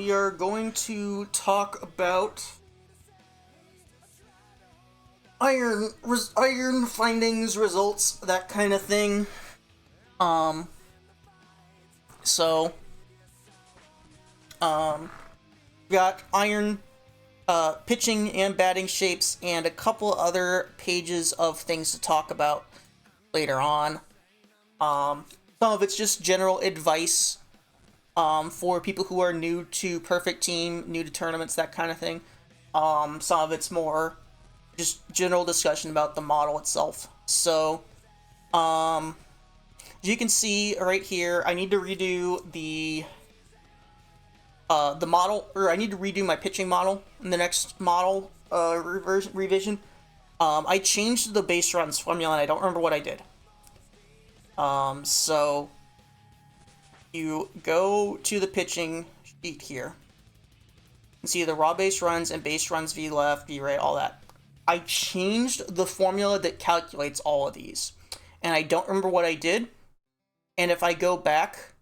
we are going to talk about iron findings, results, that kind of thing. Um, so, got iron pitching and batting shapes and a couple other pages of things to talk about later on. Some of it's just general advice for people who are new to Perfect Team, new to tournaments, that kind of thing. Some of it's more just general discussion about the model itself. So, as you can see right here, I need to redo the model, or I need to redo my pitching model in the next model revision. I changed the base runs formula, and I don't remember what I did. So you go to the pitching sheet here. You can see the raw base runs and base runs, V left, V right, all that. I changed the formula that calculates all of these, and I don't remember what I did. And if I go back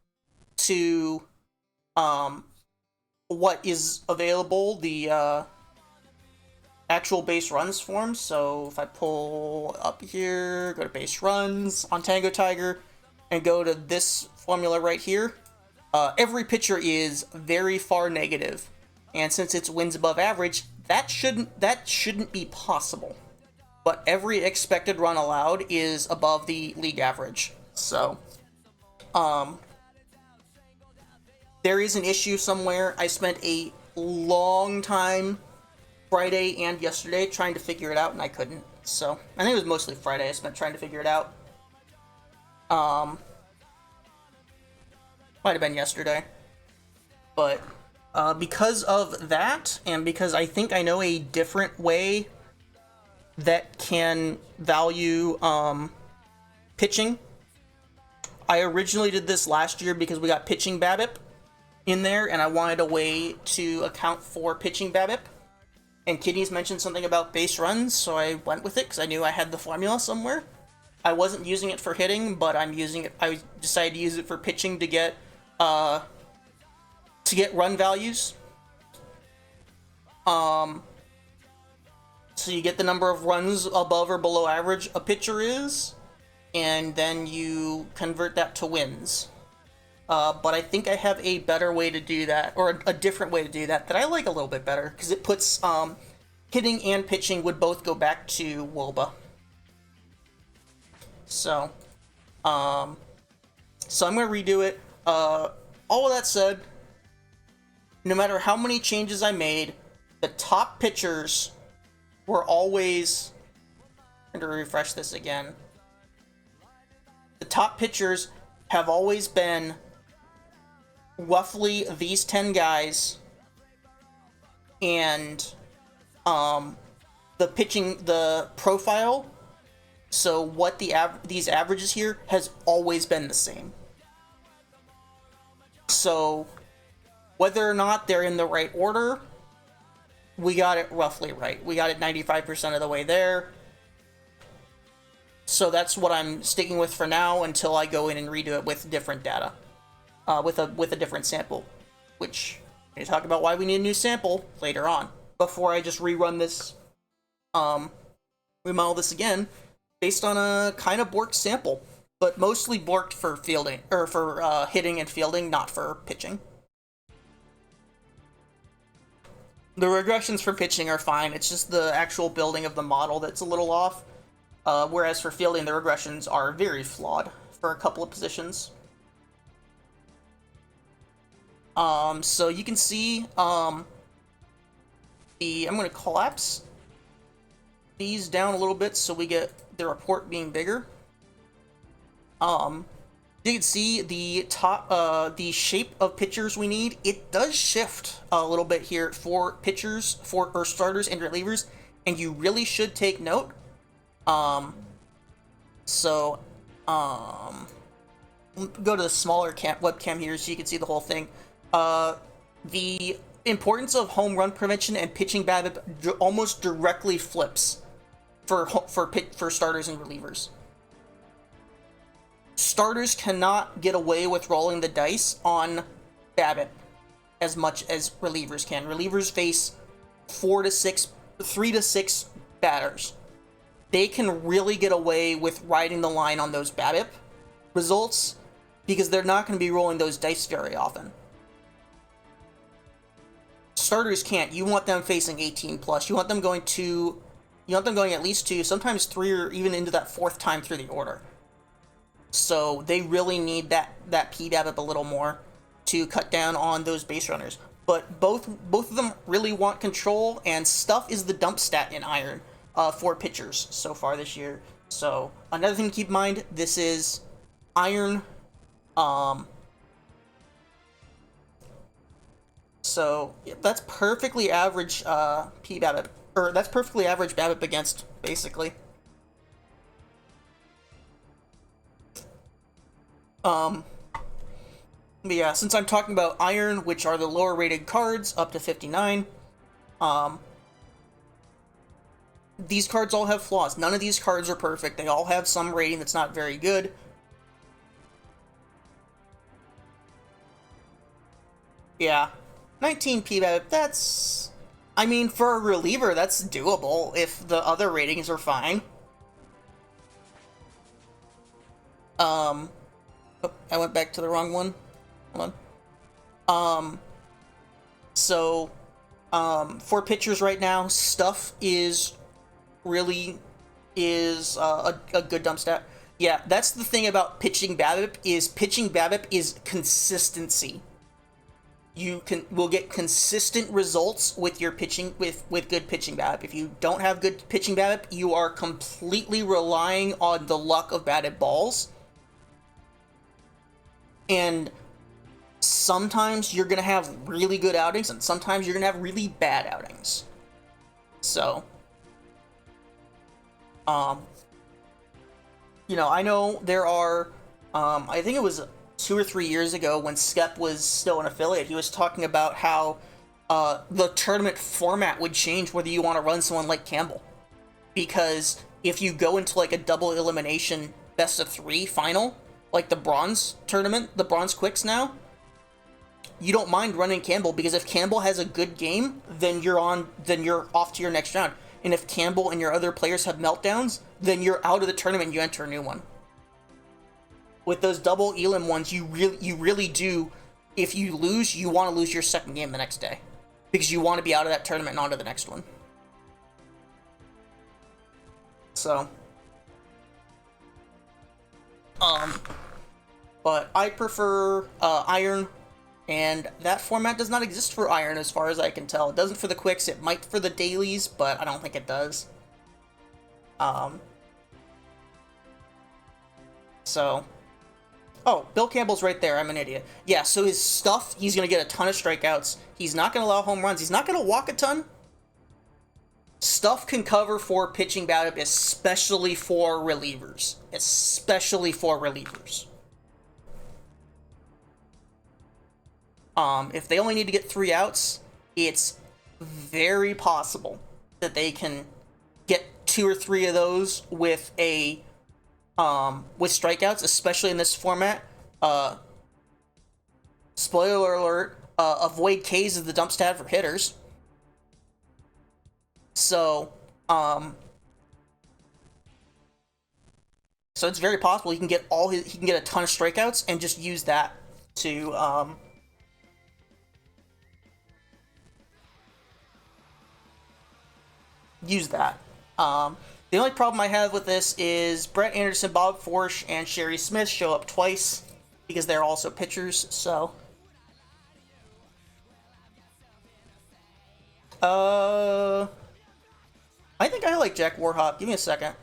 to what is available, the actual base runs form. So if I pull up here, go to base runs on Tango Tiger, and go to this formula right here, every pitcher is very far negative, and since it's wins above average, that shouldn't be possible. But every expected run allowed is above the league average. So, there is an issue somewhere. I spent a long time Friday and yesterday trying to figure it out, and I couldn't. So, I think it was mostly Friday I spent trying to figure it out. Might have been yesterday. But, because of that, and because I think I know a different way that can value, pitching. I originally did this last year because we got pitching BABIP in there, and I wanted a way to account for pitching BABIP. And Kidneys mentioned something about base runs, so I went with it because I knew I had the formula somewhere. I wasn't using it for hitting, but I decided to use it for pitching to get run values. So you get the number of runs above or below average a pitcher is, and then you convert that to wins. But I think I have a better way to do that, or a different way to do that I like a little bit better, because it puts hitting and pitching would both go back to WOBA. So, I'm going to redo it. All of that said, no matter how many changes I made, the top pitchers were always... I'm going to refresh this again. The top pitchers have always been roughly these 10 guys, and the profile, so what these averages here, has always been the same. So whether or not they're in the right order, we got it roughly right. We got it 95% of the way there. So that's what I'm sticking with for now until I go in and redo it with different data. With a different sample, which we talk about why we need a new sample later on. Before I just rerun this, remodel this again, based on a kind of borked sample, but mostly borked for fielding, or for hitting and fielding, not for pitching. The regressions for pitching are fine. It's just the actual building of the model that's a little off. Whereas for fielding, the regressions are very flawed for a couple of positions. So you can see, I'm going to collapse these down a little bit so we get the report being bigger. You can see the top, the shape of pitchers we need. It does shift a little bit here for pitchers, or starters and relievers, and you really should take note. Go to the smaller webcam here so you can see the whole thing. The importance of home run prevention and pitching BABIP almost directly flips for starters and relievers. Starters cannot get away with rolling the dice on BABIP. as much as relievers can. Relievers face 3 to 6 batters. They can really get away with riding the line on those BABIP results because they're not going to be rolling those dice very often. Starters can't. You want them facing 18 plus. You want them going at least 2, sometimes 3, or even into that 4th time through the order. So they really need that PBABIP a little more to cut down on those base runners. But both of them really want control, and stuff is the dump stat in Iron for pitchers so far this year. So another thing to keep in mind, this is Iron. So yeah, that's perfectly average PBABIP, or that's perfectly average BABIP against, basically. But yeah, since I'm talking about Iron, which are the lower rated cards, up to 59, these cards all have flaws. None of these cards are perfect. They all have some rating that's not very good. Yeah. 19 PBABIP, that's... I mean, for a reliever, that's doable if the other ratings are fine. Oh, I went back to the wrong one. Hold on. For pitchers right now, stuff is really a good dump stat. Yeah, that's the thing about pitching BABIP is consistency. You will get consistent results with your pitching with good pitching BABIP. If you don't have good pitching BABIP, you are completely relying on the luck of batted balls. And sometimes you're going to have really good outings, and sometimes you're going to have really bad outings. So, I know there are, I think it was 2 or 3 years ago when Skep was still an affiliate, he was talking about how the tournament format would change whether you want to run someone like Campbell. Because if you go into like a double elimination best of 3 final, like the bronze tournament, the bronze quicks now, you don't mind running Campbell, because if Campbell has a good game, then you're off to your next round. And if Campbell and your other players have meltdowns, then you're out of the tournament and you enter a new one. With those double elim ones, you really do, if you lose, you want to lose your second game the next day, because you want to be out of that tournament and on to the next one. So, but I prefer Iron, and that format does not exist for Iron as far as I can tell. It doesn't for the quicks. It might for the dailies, but I don't think it does. So, oh, Bill Campbell's right there. I'm an idiot. Yeah, so his stuff, he's going to get a ton of strikeouts. He's not going to allow home runs. He's not going to walk a ton. Stuff can cover for pitching BABIP, especially for relievers. Especially for relievers. If they only need to get 3 outs, it's very possible that they can get 2 or 3 of those with strikeouts, especially in this format. Spoiler alert, avoid Ks is the dump stat for hitters. So it's very possible he can get a ton of strikeouts and just use that to use that. The only problem I have with this is Brett Anderson, Bob Forsch, and Sherry Smith show up twice because they're also pitchers, so... I think I like Jack Warhop. Give me a second.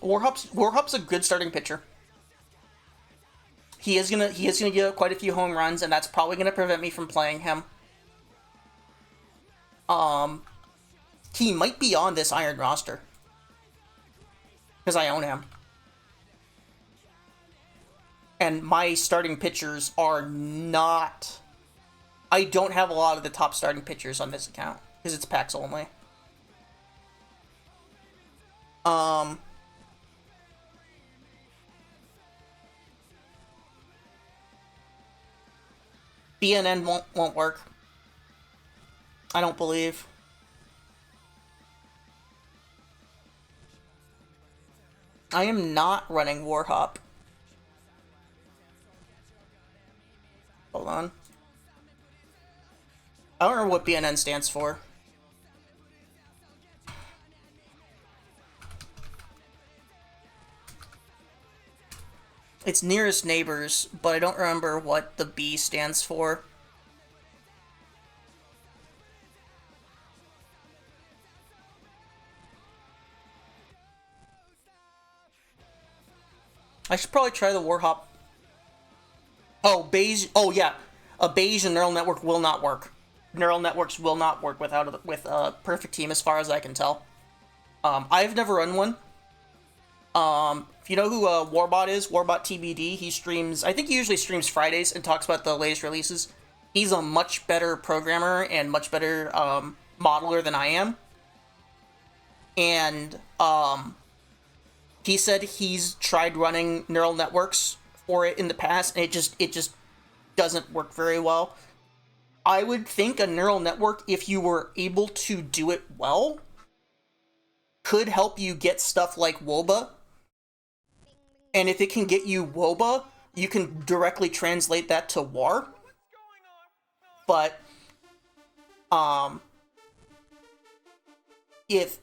Warhop's a good starting pitcher. He is gonna get quite a few home runs, and that's probably gonna prevent me from playing him. He might be on this Iron roster because I own him. And my starting pitchers are not... I don't have a lot of the top starting pitchers on this account, because it's packs only. BNN won't work. I don't believe. I am not running Warhop. Hold on. I don't know what BNN stands for. It's nearest neighbors, but I don't remember what the B stands for. I should probably try the Warhop. Oh, beige. Oh, yeah. A beige and neural network will not work. Neural networks will not work with a perfect team, as far as I can tell. I've never run one. If you know who Warbot is, Warbot TBD, he streams, I think he usually streams Fridays and talks about the latest releases. He's a much better programmer and much better modeler than I am. And he said he's tried running neural networks for it in the past, and it just doesn't work very well. I would think a neural network, if you were able to do it well, could help you get stuff like WOBA. And if it can get you WOBA, you can directly translate that to WAR. But, if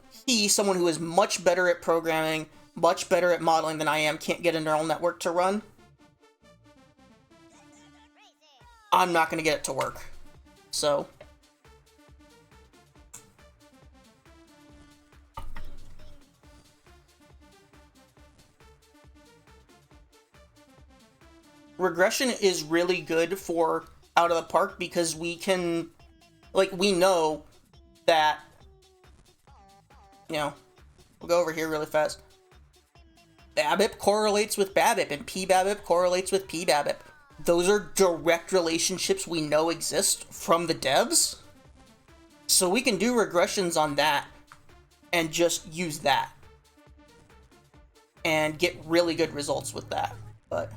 someone who is much better at programming, much better at modeling than I am, can't get a neural network to run, I'm not going to get it to work. So... regression is really good for out of the park, because we can, like, we know that, you know, we'll go over here really fast. BABIP correlates with BABIP, and PBABIP correlates with PBABIP. Those are direct relationships we know exist from the devs. So we can do regressions on that and just use that and get really good results with that. But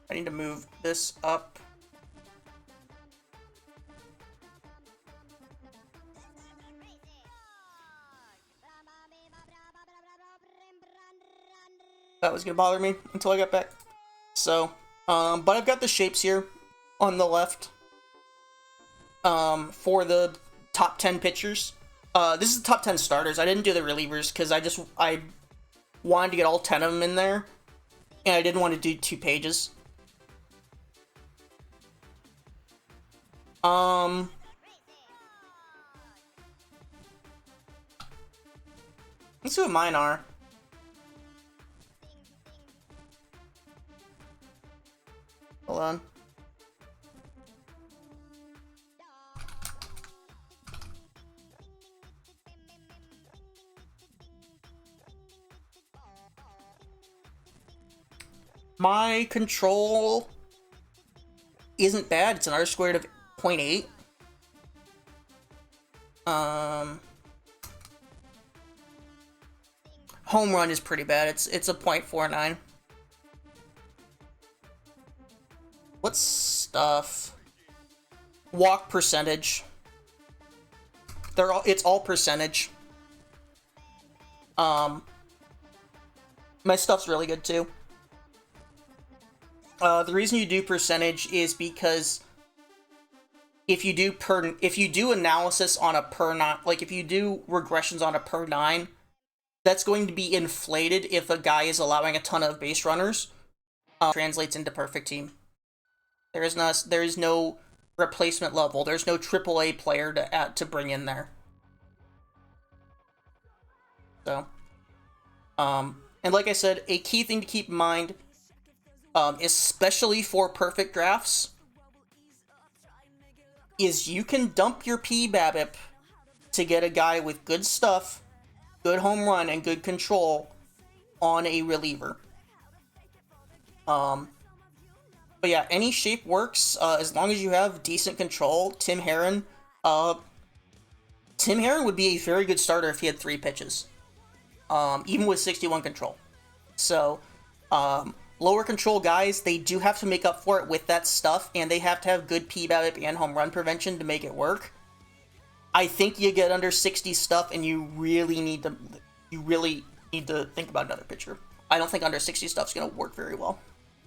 I need to move this up. That was gonna bother me until I got back. So, but I've got the shapes here on the left for the top 10 pitchers. This is the top 10 starters. I didn't do the relievers because I wanted to get all 10 of them in there, and I didn't want to do 2 pages. Let's see what mine are. Hold on. My control isn't bad. It's an R squared of 0.8. Home run is pretty bad. It's a 0.49. What stuff? Walk percentage. It's all percentage. My stuff's really good too. The reason you do percentage is because if you do analysis on a per 9, like if you do regressions on a per 9, that's going to be inflated if a guy is allowing a ton of base runners. Translates into perfect team. There is no replacement level. There's no AAA player to bring in there. So, and like I said, a key thing to keep in mind, especially for perfect drafts, is you can dump your PBABIP to get a guy with good stuff good home run and good control on a reliever. But yeah, any shape works as long as you have decent control. Tim Herrin would be a very good starter if he had 3 pitches, even with 61 control. So, lower control guys, they do have to make up for it with that stuff, and they have to have good PBABIP and home run prevention to make it work. I think you get under 60 stuff, and you really need to think about another pitcher. I don't think under 60 stuff's gonna work very well.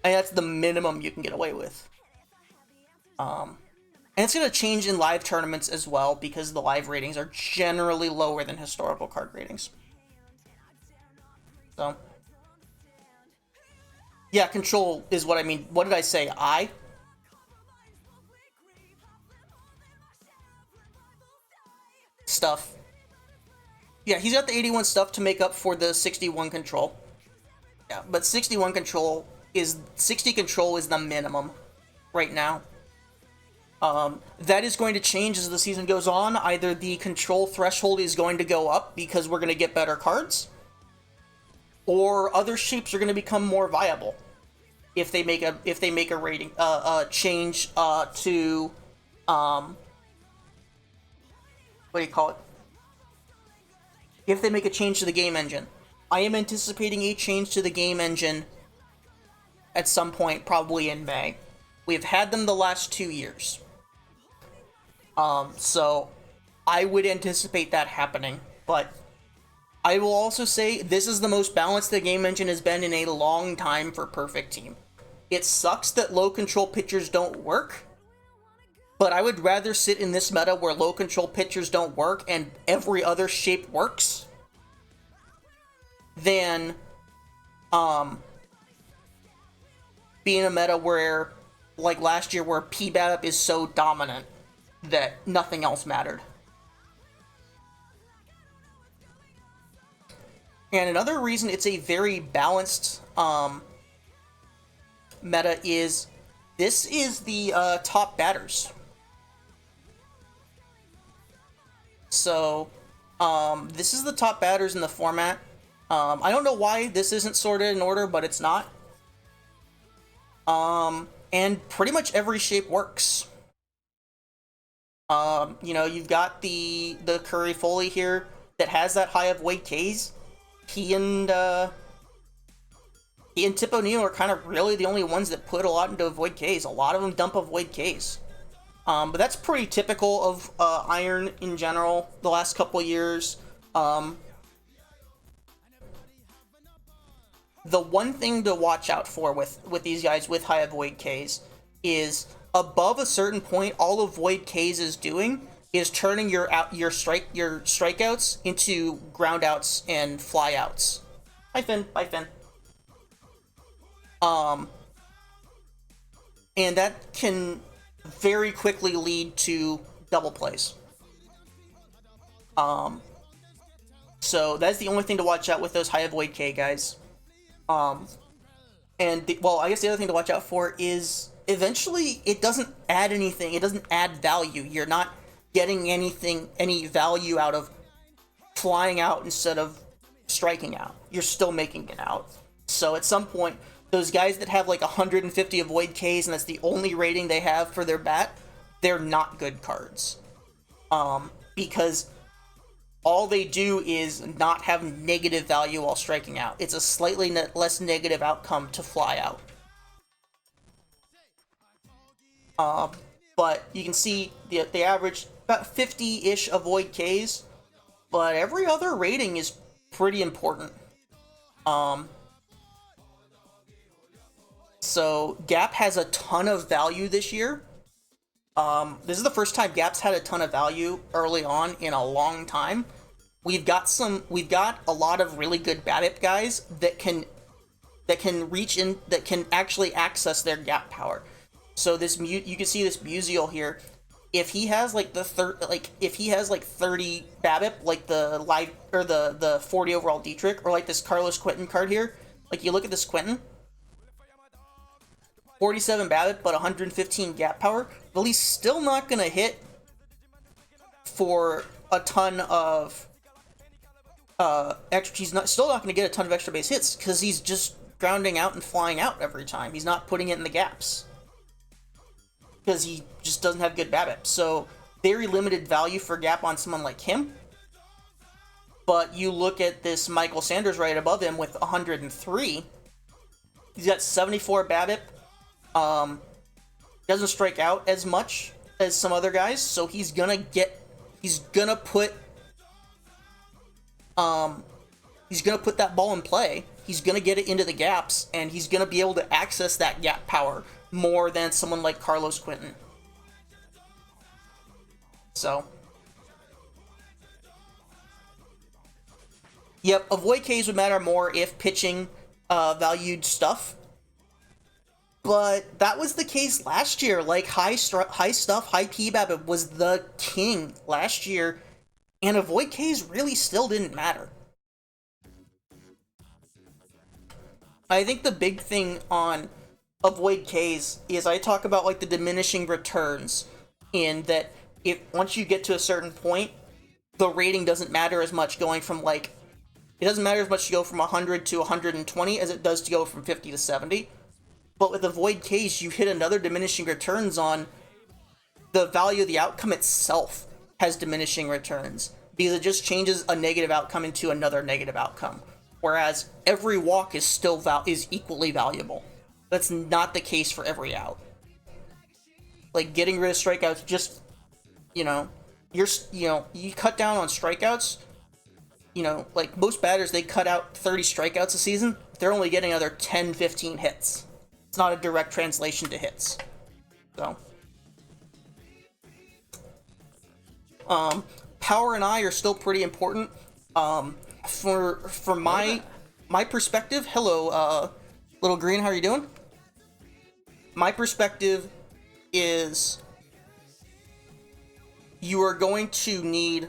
And that's the minimum you can get away with. And it's going to change in live tournaments as well, because the live ratings are generally lower than historical card ratings. So, yeah, control is what I mean. What did I say? Stuff. Yeah, he's got the 81 stuff to make up for the 61 control. Yeah, but 61 control... 60 control is the minimum right now. That is going to change as the season goes on. Either the control threshold is going to go up because we're going to get better cards, or other shapes are going to become more viable if they make a rating change to what do you call it? If they make a change to the game engine. I am anticipating a change to the game engine at some point, probably in May. We've had them the last 2 years. So I would anticipate that happening, but I will also say this is the most balanced the game engine has been in a long time for Perfect Team. It sucks that low control pitchers don't work, but I would rather sit in this meta where low control pitchers don't work and every other shape works than be in a meta where, like last year, where PBABIP is so dominant that nothing else mattered. And another reason it's a very balanced meta is this is the top batters. So, this is the top batters in the format. I don't know why this isn't sorted in order, but it's not. And pretty much every shape works. You've got the Curry Foley here that has that high of Wade K's. He and Tip O'Neill are kind of really the only ones that put a lot into Void K's. A lot of them dump Void K's. But that's pretty typical of Iron in general the last couple years. The one thing to watch out for with these guys with high Void K's is above a certain point, all of Void K's is doing is turning your strikeouts into groundouts and flyouts. Hi Finn. And that can very quickly lead to double plays. So that's the only thing to watch out with those high Void K guys. I guess the other thing to watch out for is eventually it doesn't add anything. It doesn't add value. You're not getting any value out of flying out instead of striking out. You're still making it out. So at some point, those guys that have like 150 avoid Ks and that's the only rating they have for their bat, they're not good cards. Because all they do is not have negative value while striking out. It's a slightly less negative outcome to fly out. But you can see the average about 50-ish avoid Ks, but every other rating is pretty important. So Gap has a ton of value this year. This is the first time Gap's had a ton of value early on in a long time. We've got a lot of really good BABIP guys that can reach in, that can actually access their Gap power. So you can see this Musial here. If he has like 30 BABIP, like the live or the 40 overall Dietrich, or like this Carlos Quentin card here, like you look at this Quentin, 47 BABIP but 115 Gap power, but he's still not gonna hit for a ton of he's still not going to get a ton of extra base hits because he's just grounding out and flying out every time. He's not putting it in the gaps because he just doesn't have good BABIP. So very limited value for gap on someone like him. But you look at this Michael Sanders right above him with 103. He's got 74 BABIP. Doesn't strike out as much as some other guys, so he's gonna put that ball in play. He's gonna get it into the gaps, and he's gonna be able to access that gap power more than someone like Carlos Quentin. So, yep, avoid Ks would matter more if pitching valued stuff. But that was the case last year. Like, high stuff, high PBAB was the king last year, and avoid Ks really still didn't matter. I think the big thing on avoid Ks is I talk about, like, the diminishing returns, in that if once you get to a certain point, the rating doesn't matter as much going from, like, it doesn't matter as much to go from 100 to 120 as it does to go from 50 to 70. But with avoid Ks, you hit another diminishing returns on the value of the outcome itself has diminishing returns, because it just changes a negative outcome into another negative outcome. Whereas every walk is still is equally valuable. That's not the case for every out. Like, getting rid of strikeouts, just, you cut down on strikeouts. Like, most batters, they cut out 30 strikeouts a season. They're only getting another 10, 15 hits. It's not a direct translation to hits. So, power and I are still pretty important. For my perspective, hello, Little Green, how are you doing? My perspective is you are going to need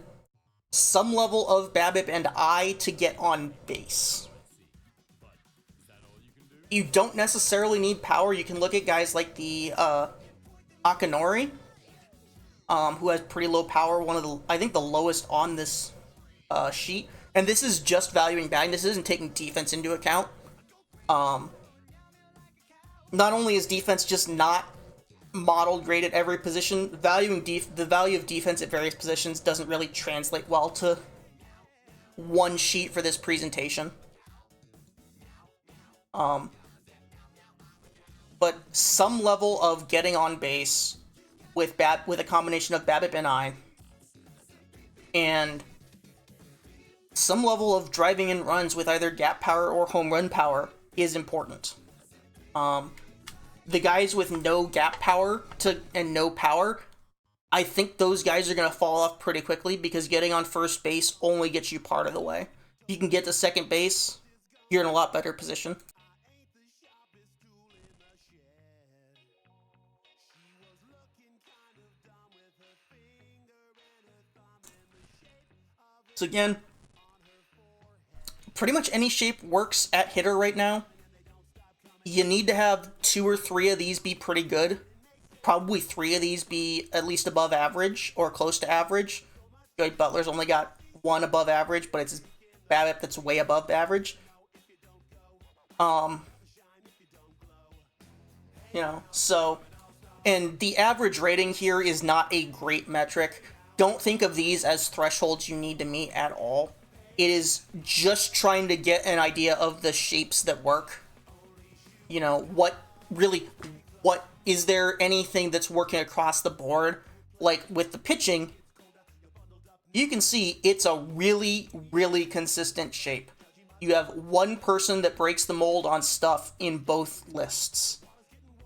some level of BABIP and I to get on base. You don't necessarily need power. You can look at guys like the Akinori, who has pretty low power. I think the lowest on this sheet. And this is just valuing batting. This isn't taking defense into account. Not only is defense just not modeled great at every position, the value of defense at various positions doesn't really translate well to one sheet for this presentation. But some level of getting on base with a combination of BABIP and I, and some level of driving in runs with either gap power or home run power is important. The guys with no gap power and no power, I think those guys are going to fall off pretty quickly, because getting on first base only gets you part of the way. If you can get to second base, you're in a lot better position. So again, pretty much any shape works at hitter right now. You need to have 2 or 3 of these be pretty good. Probably 3 of these be at least above average or close to average. Joey Butler's only got 1 above average, but it's BABIP that's way above average. So, and the average rating here is not a great metric. Don't think of these as thresholds you need to meet at all. It is just trying to get an idea of the shapes that work. What is there anything that's working across the board? Like with the pitching, you can see it's a really, really consistent shape. You have one person that breaks the mold on stuff in both lists.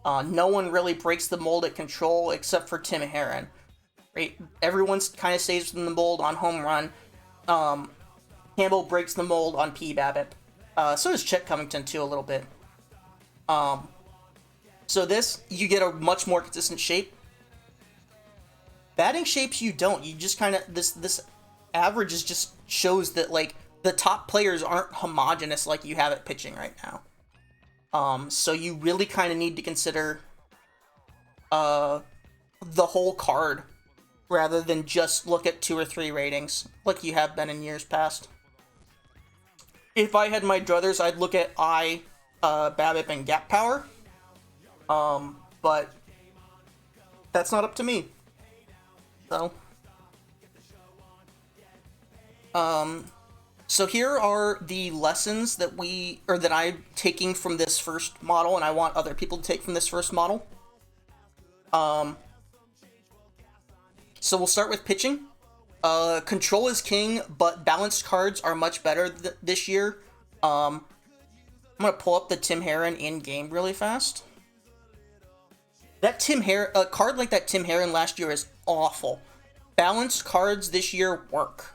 No one really breaks the mold at control except for Tim Herron. Right? Everyone kind of stays within the mold on home run. Campbell breaks the mold on PBABIP. So does Chet Covington too, a little bit. So this, you get a much more consistent shape. Batting shapes, you don't. You just kind of, this average just shows that, like, the top players aren't homogenous like you have at pitching right now. So you really kind of need to consider the whole card rather than just look at 2 or 3 ratings like you have been in years past. If I had my druthers, I'd look at BABIP, and Gap Power. But that's not up to me. So, so here are the lessons that that I'm taking from this first model, and I want other people to take from this first model. So we'll start with pitching. Control is king, but balanced cards are much better this year. I'm gonna pull up the Tim Herrin in game really fast. That a card like that Tim Herrin last year is awful. Balanced cards this year work.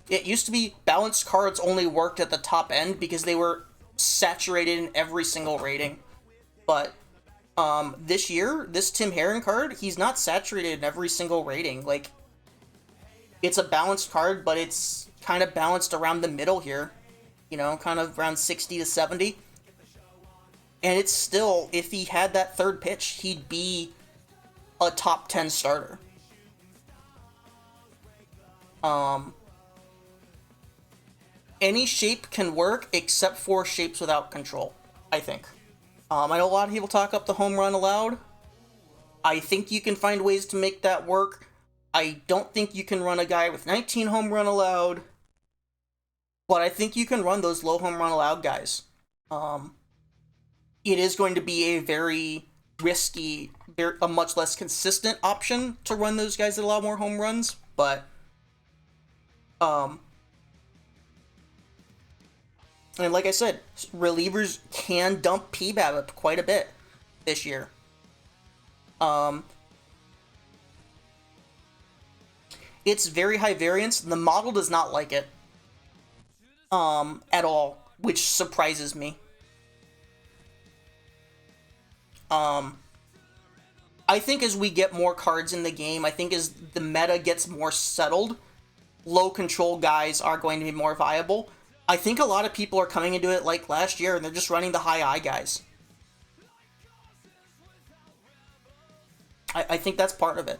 It used to be balanced cards only worked at the top end because they were saturated in every single rating. But this year, this Tim Herrin card, he's not saturated in every single rating. Like, it's a balanced card, but it's kind of balanced around the middle here. You know, kind of around 60 to 70. And it's still, if he had that third pitch, he'd be a top 10 starter. Any shape can work except for shapes without control, I think. I know a lot of people talk up the home run allowed. I think you can find ways to make that work. I don't think you can run a guy with 19 home run allowed, but I think you can run those low home run allowed guys. It is going to be a very risky, a much less consistent option to run those guys that allow more home runs, but and like I said, relievers can dump PBABIP quite a bit this year. It's very high variance. The model does not like it at all, which surprises me. I think as we get more cards in the game, I think as the meta gets more settled, low control guys are going to be more viable. I think a lot of people are coming into it like last year, and they're just running the high I guys. I think that's part of it.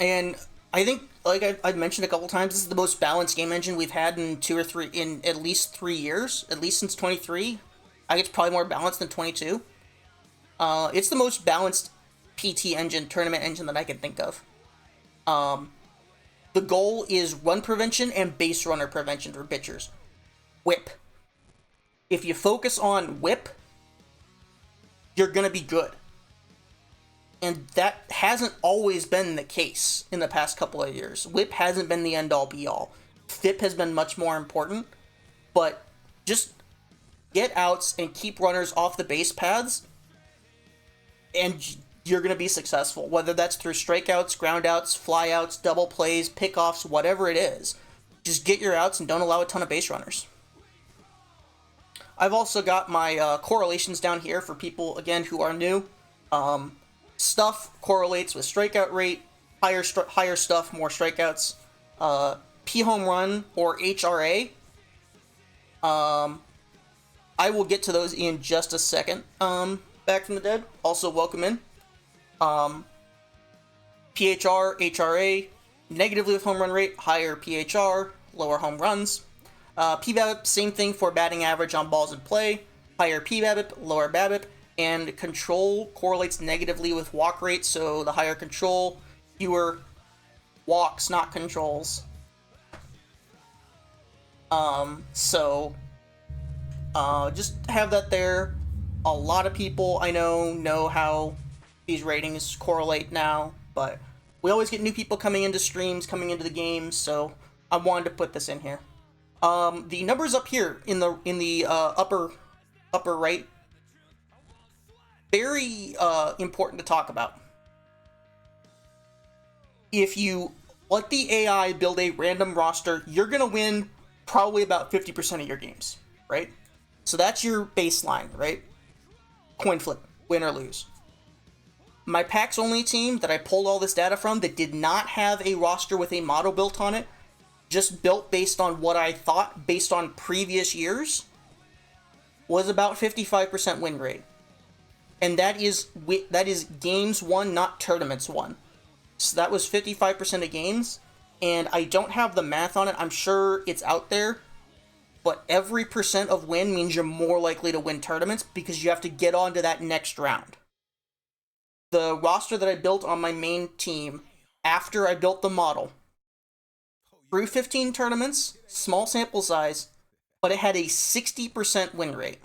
And I think, like I've mentioned a couple times, this is the most balanced game engine we've had in at least 3 years, at least since 23. I think it's probably more balanced than 22. It's the most balanced PT engine, tournament engine that I can think of. The goal is run prevention and base runner prevention for pitchers. Whip. If you focus on whip, you're going to be good. And that hasn't always been the case in the past couple of years. Whip hasn't been the end-all be-all. FIP has been much more important, but just get outs and keep runners off the base paths, and you're going to be successful. Whether that's through strikeouts, groundouts, flyouts, double plays, pickoffs, whatever it is. Just get your outs and don't allow a ton of base runners. I've also got my correlations down here for people, again, who are new. Stuff correlates with strikeout rate, higher stuff, more strikeouts. P home run or HRA. I will get to those in just a second. Back from the dead. Also, welcome in. PHR, HRA, negatively with home run rate, higher PHR, lower home runs. PBABIP, same thing for batting average on balls in play, higher PBABIP, lower BABIP, and control correlates negatively with walk rate, so the higher control, fewer walks, not controls. Just have that there. A lot of people I know how these ratings correlate now, but we always get new people coming into streams, coming into the game, so I wanted to put this in here. The numbers up here in the upper right, very important to talk about. If you let the AI build a random roster, you're gonna win probably about 50% of your games, right? So that's your baseline, right? Coin flip, win or lose. My packs only team that I pulled all this data from that did not have a roster with a model built on it, just built based on what I thought based on previous years, was about 55% win rate. and that is games won, not tournaments won. So that was 55% of games, and I don't have the math on it. I'm sure it's out there, but every percent of win means you're more likely to win tournaments because you have to get on to that next round. The roster that I built on my main team after I built the model, through 15 tournaments, small sample size, but it had a 60% win rate.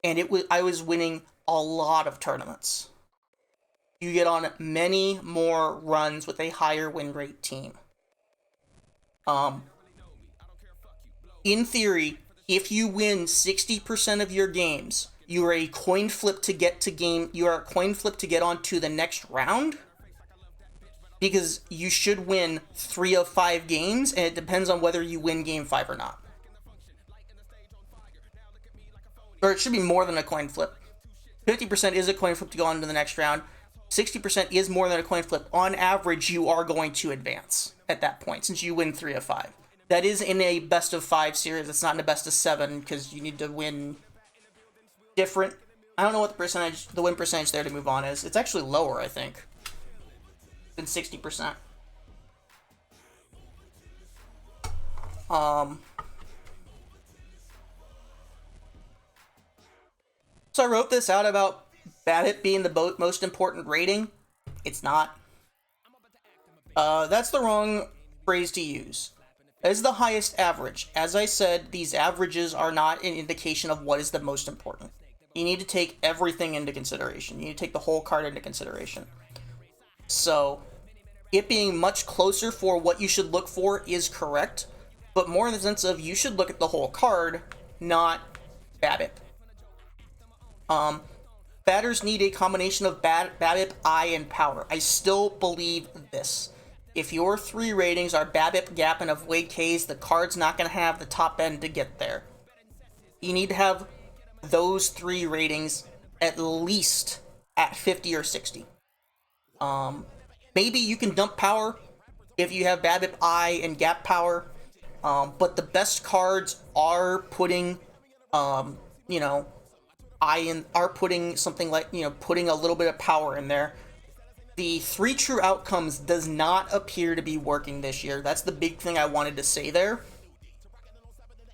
And I was winning a lot of tournaments. You get on many more runs with a higher win rate team. In theory, if you win 60% of your games, you are a coin flip to get on to the next round. Because you should win 3 of 5 games, and it depends on whether you win game 5 or not. Or it should be more than a coin flip. 50% is a coin flip to go on to the next round. 60% is more than a coin flip. On average, you are going to advance at that point, since you win 3 of 5. That is in a best of 5 series. It's not in a best of 7, because you need to win different. I don't know what the win percentage there to move on is. It's actually lower, I think, than 60%. So I wrote this out about BABIP being the most important rating. It's not. That's the wrong phrase to use. That is the highest average. As I said, these averages are not an indication of what is the most important. You need to take everything into consideration. You need to take the whole card into consideration. So, it being much closer for what you should look for is correct, but more in the sense of you should look at the whole card, not BABIP. Batters need a combination of BABIP, I, and power. I still believe this. If your 3 ratings are BABIP, GAP, and Avoid Ks, the card's not going to have the top end to get there. You need to have those 3 ratings at least at 50 or 60. Maybe you can dump power if you have BABIP, I, and GAP power, but the best cards are putting, are putting something like, putting a little bit of power in there. The 3 true outcomes does not appear to be working this year. That's the big thing I wanted to say there.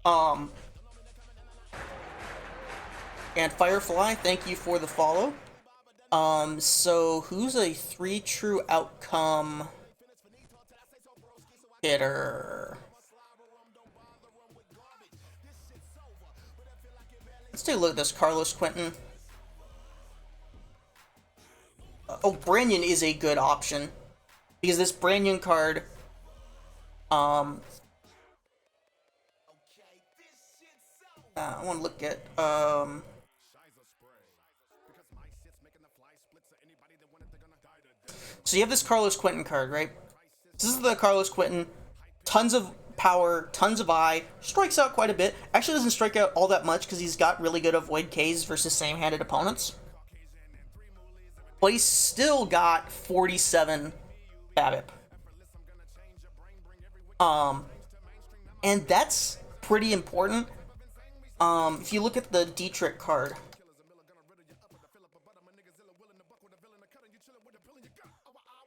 And Firefly, thank you for the follow. So who's a 3 true outcome hitter? Let's take a look at this Carlos Quentin. Branyan is a good option, because this Branyan card, I want to look at, so you have this Carlos Quentin card, right? This is the Carlos Quentin, tons of power, tons of I, strikes out quite a bit. Actually doesn't strike out all that much because he's got really good Avoid Ks versus same-handed opponents. But he's still got 47 BABIP. And that's pretty important. If you look at the Dietrich card,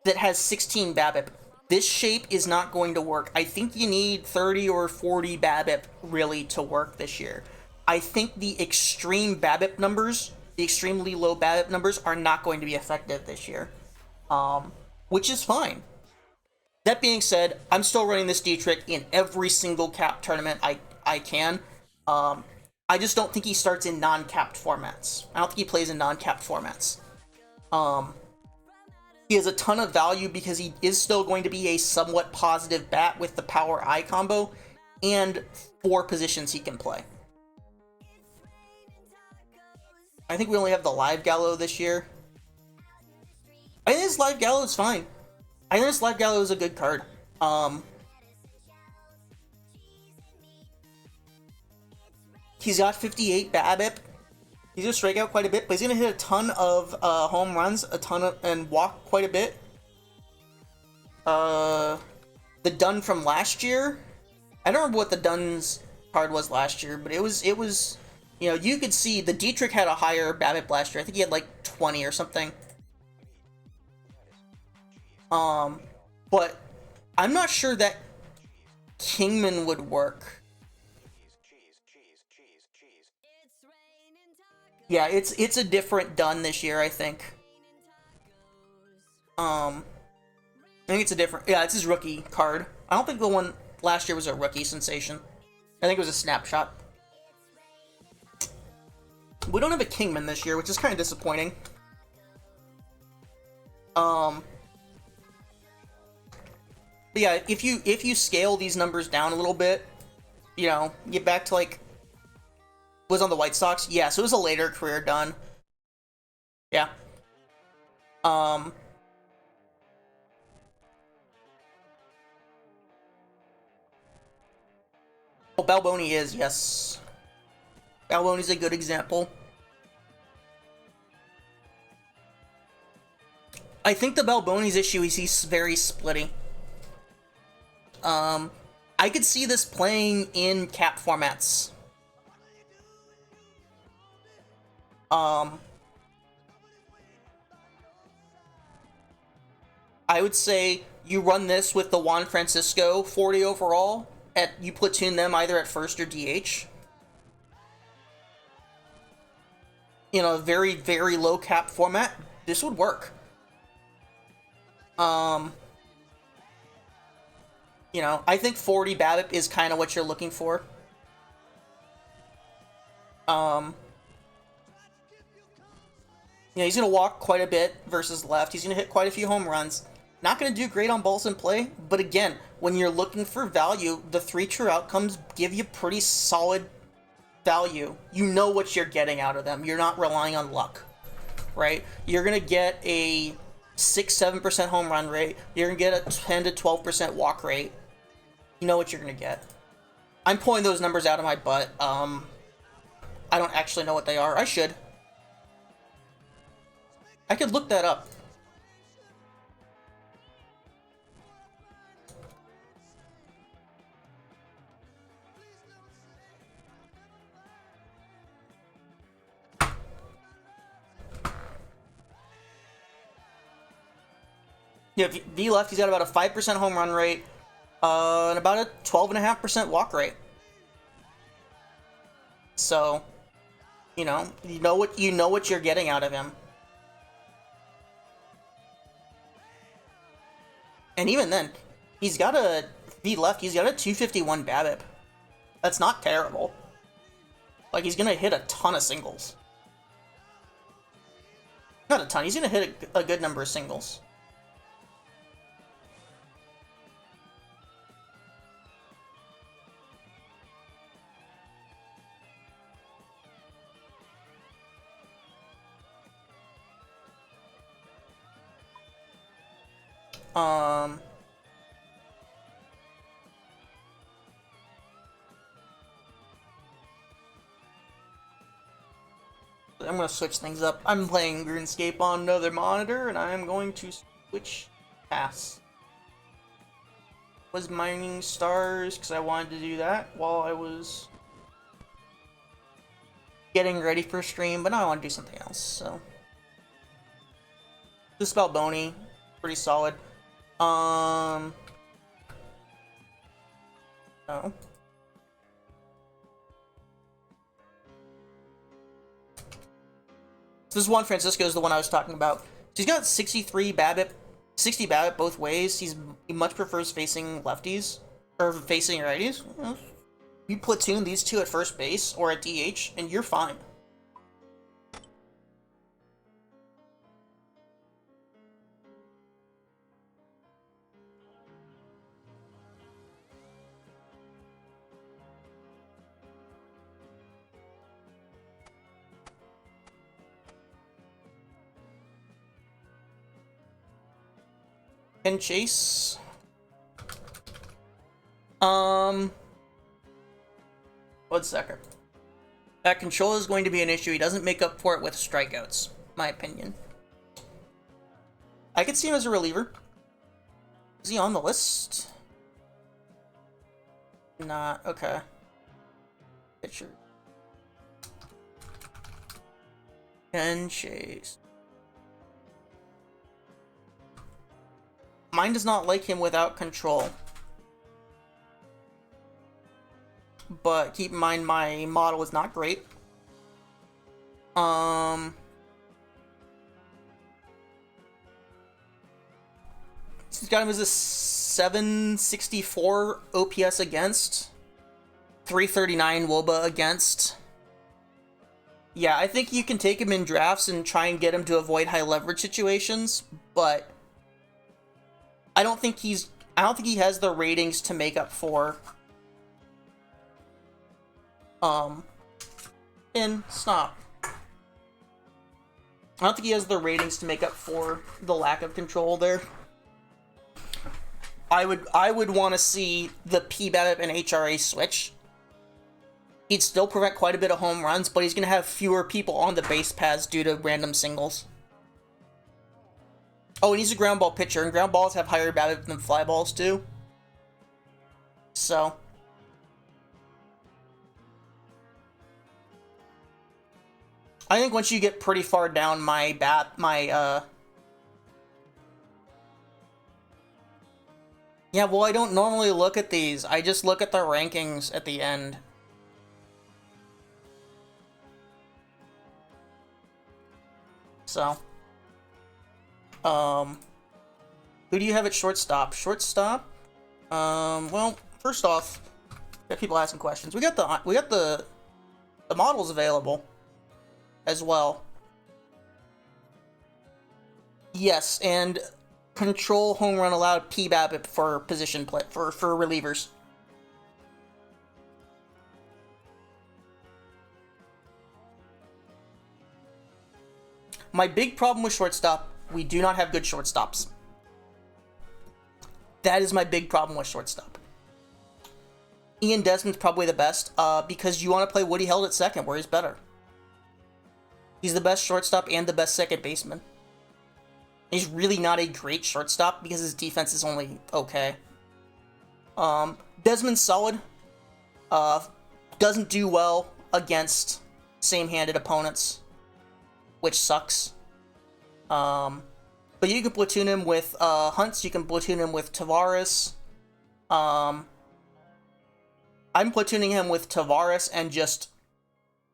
that has 16 BABIP. This shape is not going to work. I think you need 30 or 40 BABIP really to work this year. I think the extreme BABIP numbers, the extremely low BABIP numbers, are not going to be effective this year, which is fine. That being said, I'm still running this Dietrich in every single cap tournament I can. I just don't think he starts in non-capped formats. I don't think he plays in non-capped formats. He has a ton of value because he is still going to be a somewhat positive bat with the power I combo and 4 positions he can play. I think we only have the Live Gallo this year. I think this Live Gallo is fine. I think this Live Gallo is a good card. He's got 58 BABIP. He's going to strike out quite a bit, but he's going to hit a ton of home runs, and walk quite a bit. The Dunn from last year, I don't remember what the Dunn's card was last year, but it was You know, you could see the Dietrich had a higher BABIP last year. I think he had like 20 or something. But I'm not sure that Kingman would work. Yeah, it's a different done this year, I think. I think it's a different. Yeah, it's his rookie card. I don't think the one last year was a rookie sensation. I think it was a snapshot. We don't have a Kingman this year, which is kind of disappointing. But yeah, if you scale these numbers down a little bit, you know, get back to like was on the White Sox. Yeah, so it was a later career done. Yeah. Oh, Balboni is, yes. Balboni's a good example. I think the Balboni's issue is he's very splitty. I could see this playing in cap formats. I would say you run this with the Juan Francisco 40 overall. You platoon them either at first or DH. In a very, very low cap format, this would work. You know, I think 40 BABIP is kind of what you're looking for. You know, he's going to walk quite a bit versus left. He's going to hit quite a few home runs. Not going to do great on balls in play, but again, when you're looking for value, the 3 true outcomes give you pretty solid value. You know what you're getting out of them. You're not relying on luck, right? You're going to get a 6-7% home run rate. You're going to get a 10 to 12% walk rate. You know what you're going to get. I'm pulling those numbers out of my butt. I don't actually know what they are. I should. I could look that up. Yeah, V left, he's got about a 5% home run rate, and about a 12.5% walk rate. So, you know what you're getting out of him. And even then, he's got a V left, he's got a 251 BABIP. That's not terrible. Like, he's gonna hit a ton of singles. Not a ton, he's gonna hit a good number of singles. I'm gonna switch things up. I'm playing RuneScape on another monitor, and I'm going to switch tasks. Was mining stars, because I wanted to do that while I was getting ready for stream, but now I want to do something else, so. This Balboni, pretty solid. No. This Juan Francisco is the one I was talking about. He's got 63 BABIP, 60 BABIP both ways. He much prefers facing lefties, or facing righties. You platoon these two at first base or at DH, and you're fine. Ken Chase. 1 second. That control is going to be an issue. He doesn't make up for it with strikeouts, my opinion. I could see him as a reliever. Is he on the list? Not okay. Pitcher. Ken Chase. Mine does not like him without control. But keep in mind, my model is not great. He's got him as a 764 OPS against. 339 WOBA against. Yeah, I think you can take him in drafts and try and get him to avoid high leverage situations, but I don't think he has the ratings to make up for stop. I don't think he has the ratings to make up for the lack of control there. I would want to see the PBABIP and HRA switch. He'd still prevent quite a bit of home runs, but he's going to have fewer people on the base paths due to random singles. Oh, and he's a ground ball pitcher, and ground balls have higher BABIP than fly balls do. So I think once you get pretty far down yeah, well, I don't normally look at these. I just look at the rankings at the end. So, who do you have at shortstop? Shortstop? Well, first off, got people asking questions. We got the models available as well. Yes, and control home run allowed PBABIP for position play for relievers. My big problem with shortstop, we do not have good shortstops. That is my big problem with shortstop. Ian Desmond's probably the best, because you want to play Woody Held at second, where he's better. He's the best shortstop and the best second baseman. He's really not a great shortstop because his defense is only okay. Desmond's solid. Doesn't do well against same-handed opponents, which sucks. But you can platoon him with Hunts, you can platoon him with Tavares. I'm platooning him with Tavares and just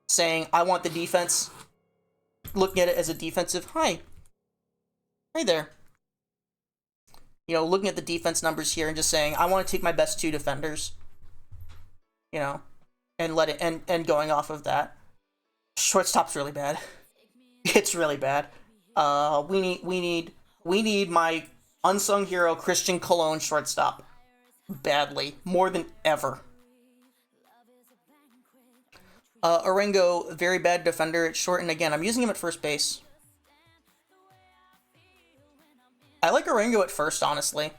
saying, I want the defense, looking at it as a defensive, hi there. You know, looking at the defense numbers here and just saying, I want to take my best two defenders. You know, and let it, and going off of that. Shortstop's really bad. It's really bad. We need my unsung hero Christian Colon shortstop badly, more than ever. Orengo, very bad defender at short, and again, I'm using him at first base. I like Orengo at first, honestly.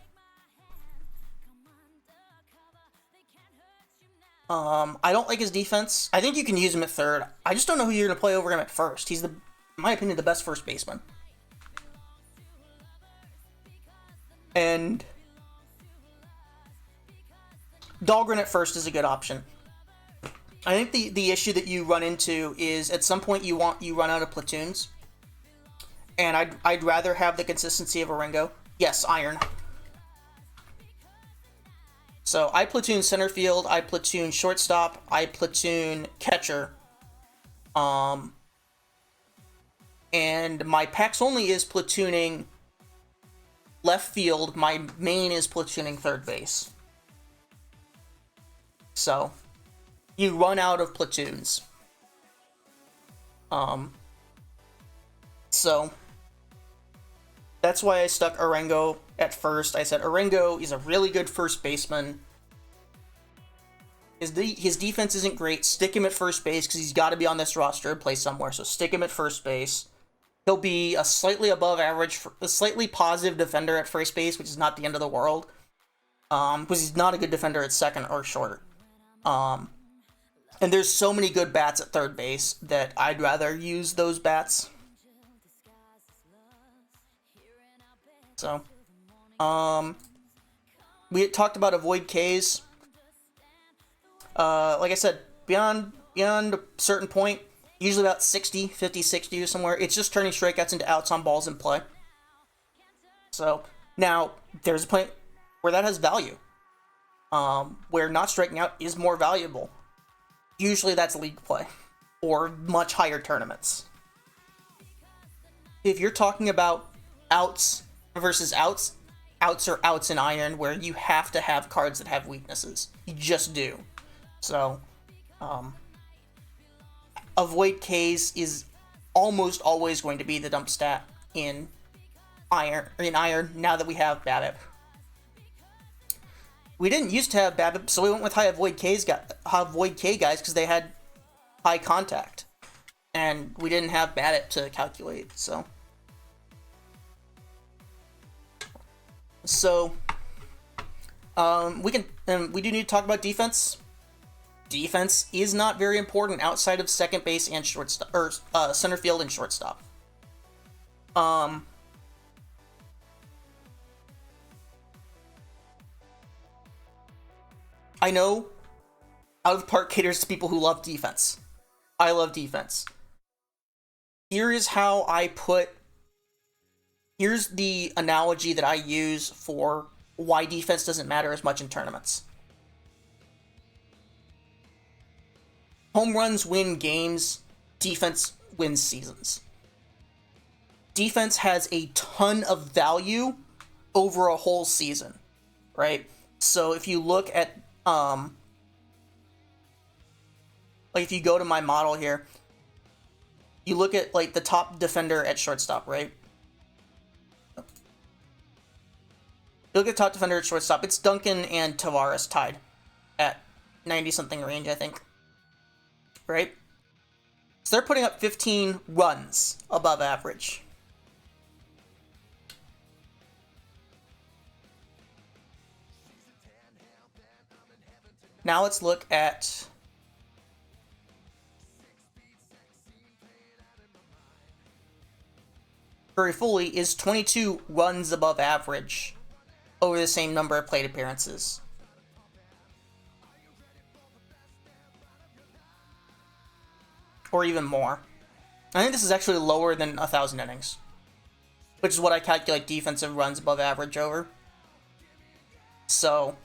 I don't like his defense. I think you can use him at third. I just don't know who you're going to play over him at first. He's, in my opinion, the best first baseman. And Dahlgren at first is a good option. I think the issue that you run into is at some point you run out of platoons. And I'd rather have the consistency of Orengo. Yes, iron. So I platoon center field, I platoon shortstop, I platoon catcher. And my Pax only is platooning left field, my main is platooning third base. So you run out of platoons. So that's why I stuck Orengo at first. I said Orengo is a really good first baseman. His defense isn't great. Stick him at first base because he's got to be on this roster and play somewhere. So stick him at first base. He'll be a slightly above average, a slightly positive defender at first base, which is not the end of the world. Because he's not a good defender at second or short. And there's so many good bats at third base that I'd rather use those bats. So, we had talked about avoid Ks. Like I said, beyond a certain point, Usually about 60, 50, 60 or somewhere. It's just turning strikeouts into outs on balls in play. So now there's a point where that has value. Where not striking out is more valuable. Usually that's league play or much higher tournaments. If you're talking about outs versus outs, outs are outs in Iron, where you have to have cards that have weaknesses. You just do. So, avoid Ks is almost always going to be the dump stat in Iron. Now that we have BABIP. We didn't used to have BABIP, so we went with high avoid K guys because they had high contact, and we didn't have BABIP to calculate. So we do need to talk about defense. Defense is not very important outside of second base and shortstop, or center field and shortstop. I know Out of the Park caters to people who love defense. I love defense. Here's the analogy that I use for why defense doesn't matter as much in tournaments. Home runs win games, defense wins seasons. Defense has a ton of value over a whole season, right? So if you look at, like if you go to my model here, you look at like the top defender at shortstop, right? You look at top defender at shortstop, it's Duncan and Tavares tied at 90-something range, I think. Right? So they're putting up 15 runs above average. Now let's look at Curry Foley is 22 runs above average over the same number of plate appearances. Or even more. I think this is actually lower than 1,000 innings, which is what I calculate defensive runs above average over. So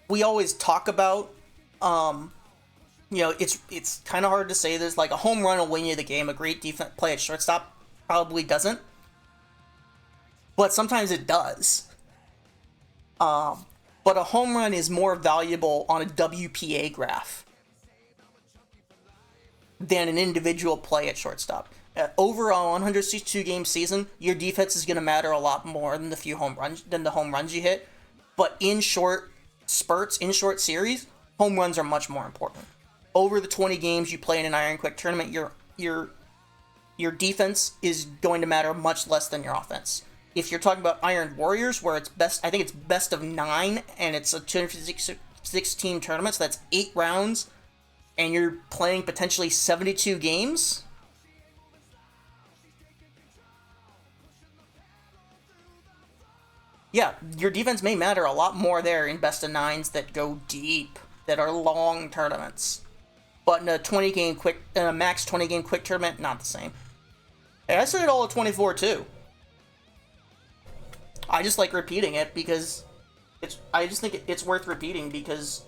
we always talk about, it's kind of hard to say this, like a home run will win you the game. A great defense play at shortstop probably doesn't, but sometimes it does. But a home run is more valuable on a WPA graph than an individual play at shortstop. Over a 162 game season, your defense is going to matter a lot more than the home runs you hit. But in short spurts, in short series, home runs are much more important. Over the 20 games you play in an Iron Quick tournament, your defense is going to matter much less than your offense. If you're talking about Iron Warriors, where I think it's best of 9, and it's a 256 team tournament, so that's 8 rounds, and you're playing potentially 72 games. Yeah, your defense may matter a lot more there in best of 9s that go deep, that are long tournaments. But in a max 20 game quick tournament, not the same. Hey, I said it all at 24 too. I just like repeating it because I just think it's worth repeating because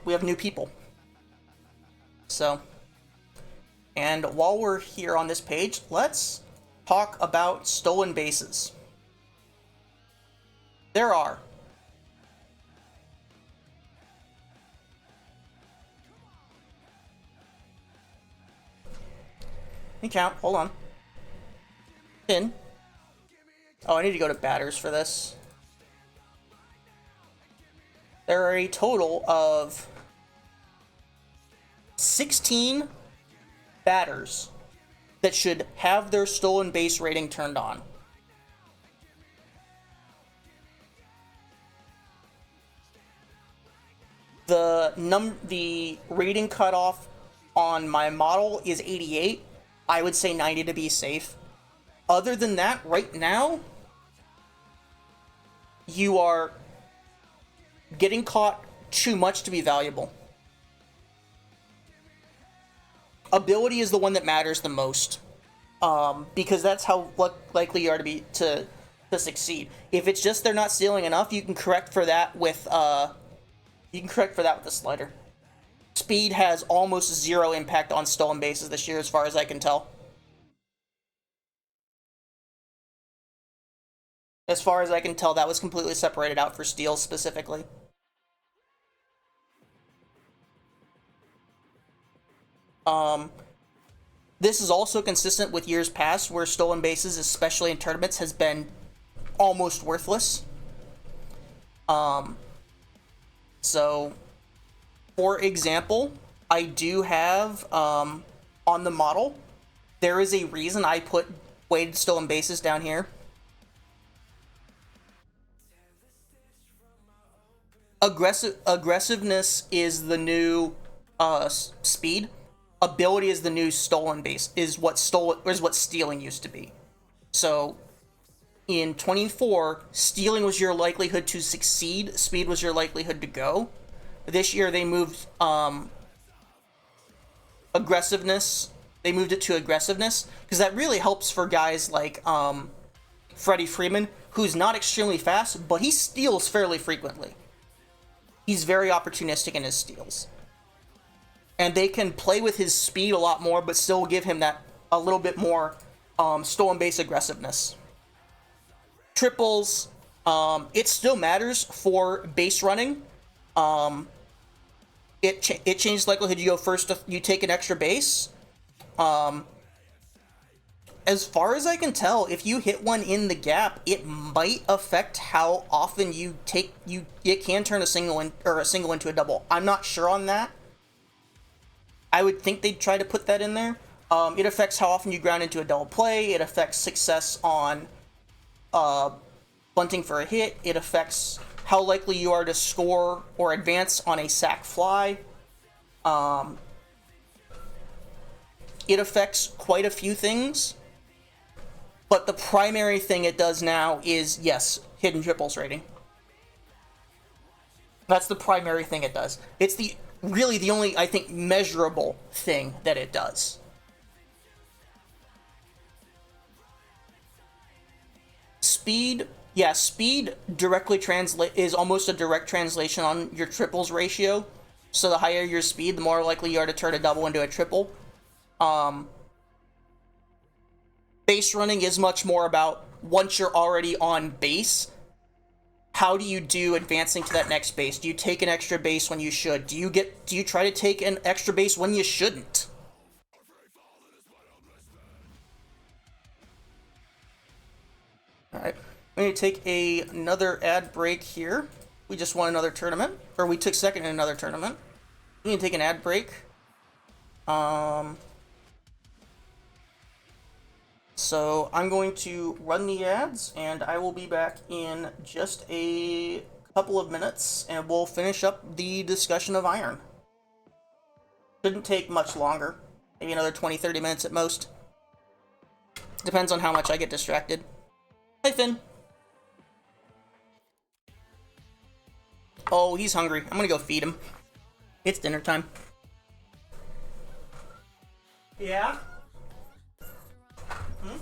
we have new people. So, and while we're here on this page, let's talk about stolen bases. There are let me count, hold on. Pin. Oh, I need to go to batters for this. There are a total of 16 batters that should have their stolen base rating turned on. The rating cutoff on my model is 88. I would say 90 to be safe. Other than that, right now, you are getting caught too much to be valuable. ability is the one that matters the most, because that's how likely you are to succeed. If it's just they're not stealing enough, you can correct for that with the slider. Speed has almost zero impact on stolen bases this year, as far as I can tell. As far as I can tell, that was completely separated out for steals specifically. This is also consistent with years past, where stolen bases, especially in tournaments, has been almost worthless. So, for example, I do have on the model, there is a reason I put weighted stolen bases down here. Aggressiveness is the new speed. Ability is the new stolen base. Is what stealing used to be. So in 24, stealing was your likelihood to succeed. Speed was your likelihood to go. This year they moved aggressiveness. They moved it to aggressiveness because that really helps for guys like Freddie Freeman, who's not extremely fast, but he steals fairly frequently. He's very opportunistic in his steals. And they can play with his speed a lot more, but still give him that a little bit more stolen base aggressiveness. Triples, it still matters for base running. It changes the likelihood you go first. You take an extra base. As far as I can tell, if you hit one in the gap, it might affect how often it can turn a single into a double. I'm not sure on that. I would think they'd try to put that in there. It affects how often you ground into a double play. It affects success on bunting for a hit. It affects how likely you are to score or advance on a sack fly. It affects quite a few things. But the primary thing it does now is, yes, hidden triples rating. That's the primary thing it does. It's really the only, I think, measurable thing that it does. Speed, yeah, speed directly is almost a direct translation on your triples ratio. So the higher your speed, the more likely you are to turn a double into a triple. Base running is much more about once you're already on base, how do you do advancing to that next base? Do you take an extra base when you should? Do you try to take an extra base when you shouldn't? Alright, I'm going to take another ad break here. We just won another tournament, or we took second in another tournament. We need to take an ad break. So I'm going to run the ads, and I will be back in just a couple of minutes, and we'll finish up the discussion of Iron. Shouldn't take much longer. Maybe another 20-30 minutes at most. Depends on how much I get distracted. Hi, Finn. Oh, he's hungry. I'm gonna go feed him. It's dinner time. Yeah? Hmm?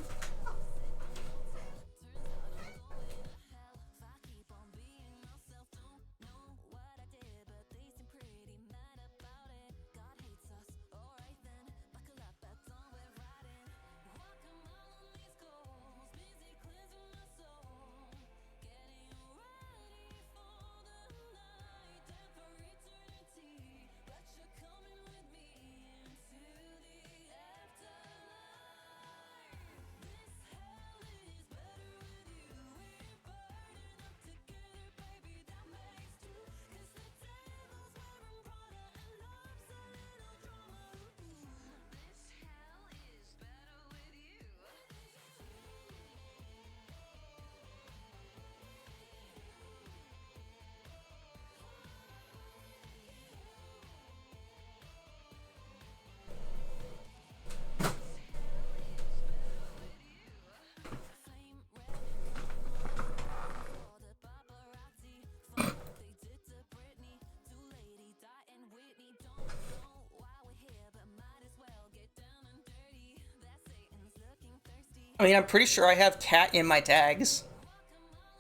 I mean, I'm pretty sure I have cat in my tags.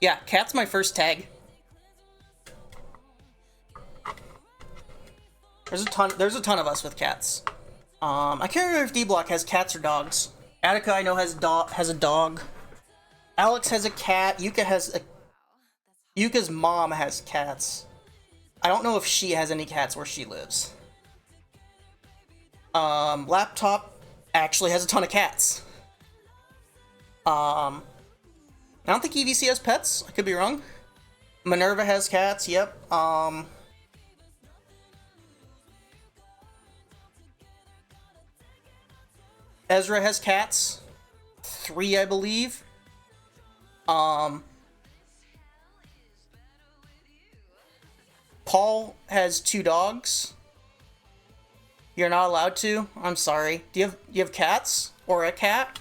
Yeah, cat's my first tag. There's a ton of us with cats. I can't remember if D Block has cats or dogs. Attica, I know, has a dog. Alex has a cat. Yuka's mom has cats. I don't know if she has any cats where she lives. Laptop actually has a ton of cats. I don't think EVC has pets. I could be wrong. Minerva has cats. Yep. Ezra has cats. 3, I believe. Paul has 2 dogs. You're not allowed to? I'm sorry. Do you have cats? Or a cat?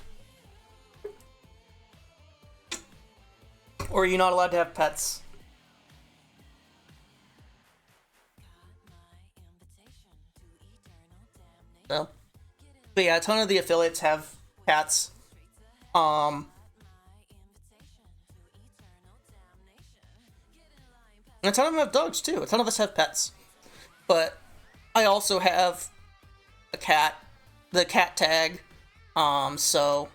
Or are you not allowed to have pets? So. But yeah, a ton of the affiliates have cats. And a ton of them have dogs too. A ton of us have pets. But I also have a cat, the cat tag. So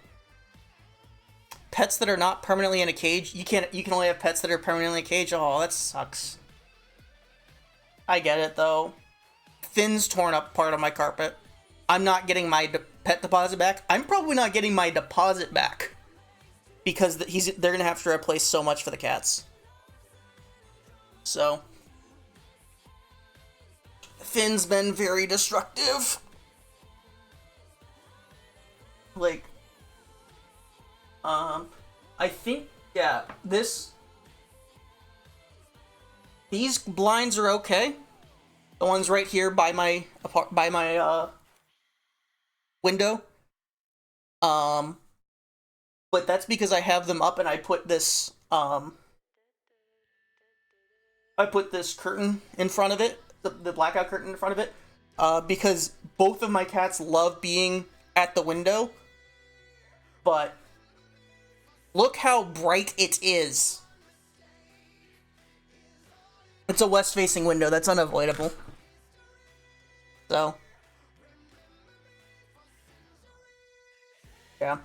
pets that are not permanently in a cage, you can only have pets that are permanently in a cage. Oh, that sucks. I get it though. Finn's torn up part of my carpet. I'm not getting my pet deposit back. I'm probably not getting my deposit back because they're gonna have to replace so much for the cats. So Finn's been very destructive. Like, I think, yeah, these blinds are okay. The ones right here by my window. But that's because I have them up and I put this curtain in front of it, the blackout curtain in front of it, because both of my cats love being at the window. But look how bright it is. It's a west-facing window. That's unavoidable. So, yeah.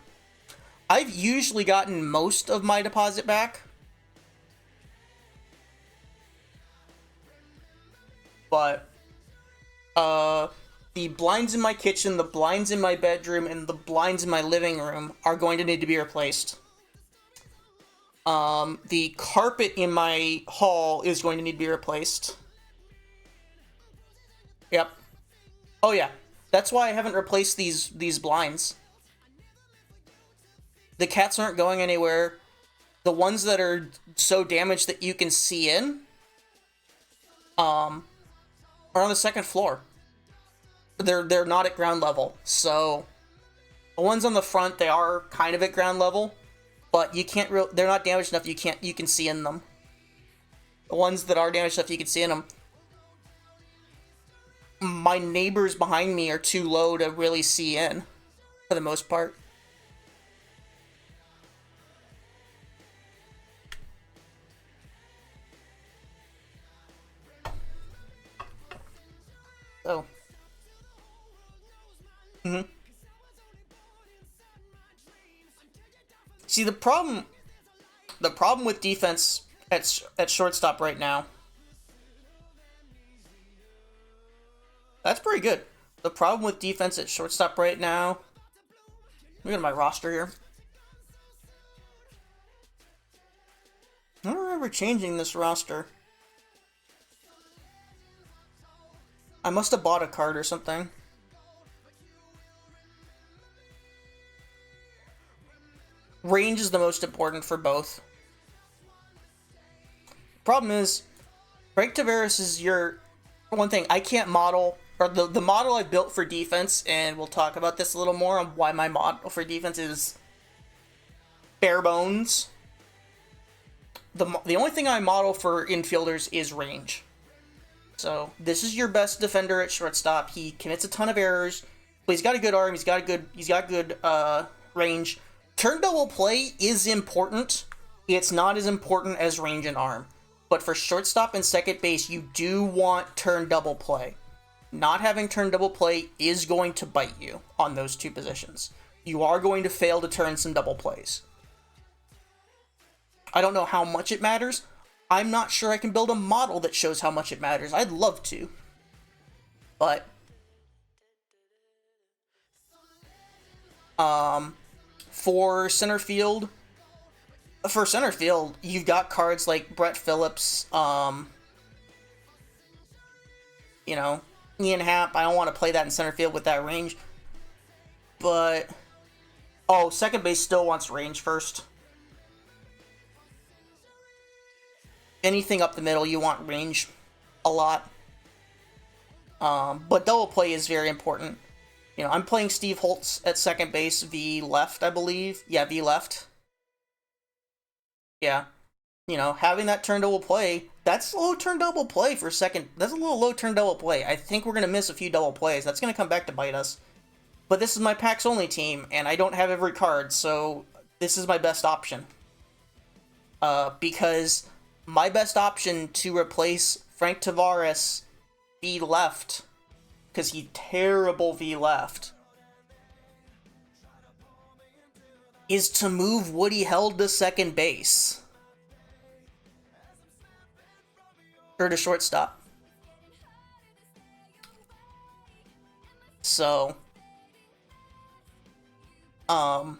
I've usually gotten most of my deposit back. But, the blinds in my kitchen, the blinds in my bedroom, and the blinds in my living room are going to need to be replaced. The carpet in my hall is going to need to be replaced. Yep. Oh yeah. That's why I haven't replaced these blinds. The cats aren't going anywhere. The ones that are so damaged that you can see in, are on the second floor. They're not at ground level. So the ones on the front, they are kind of at ground level, but you can't they're not damaged enough you can see in them. The ones that are damaged enough you can see in them. My neighbors behind me are too low to really see in, for the most part. So. See, the problem with defense at shortstop right now, that's pretty good. The problem with defense at shortstop right now, look at my roster here. I don't remember changing this roster. I must have bought a card or something. Range is the most important for both. Problem is, Frank Tavares is your... One thing, I can't model... Or the model I built for defense, and we'll talk about this a little more on why my model for defense is bare bones. The only thing I model for infielders is range. So, this is your best defender at shortstop. He commits a ton of errors, but he's got a good arm, he's got good range. turn double play is important. It's not as important as range and arm. But for shortstop and second base, you do want turn double play. Not having turn double play is going to bite you on those two positions. You are going to fail to turn some double plays. I don't know how much it matters. I'm not sure I can build a model that shows how much it matters. I'd love to. But for center field, you've got cards like Brett Phillips, you know, Ian Happ. I don't want to play that in center field with that range. But second base still wants range first. Anything up the middle, you want range a lot. But double play is very important. You know, I'm playing Steve Holtz at second base, V left, I believe. Yeah, V left. Yeah. You know, having that turn double play, that's low turn double play for second. That's a little low turn double play. I think we're going to miss a few double plays. That's going to come back to bite us. But this is my packs only team, and I don't have every card, so this is my best option. Because my best option to replace Frank Tavares V left, because he terrible V left, is to move Woody Held to second base. Or to shortstop. So, you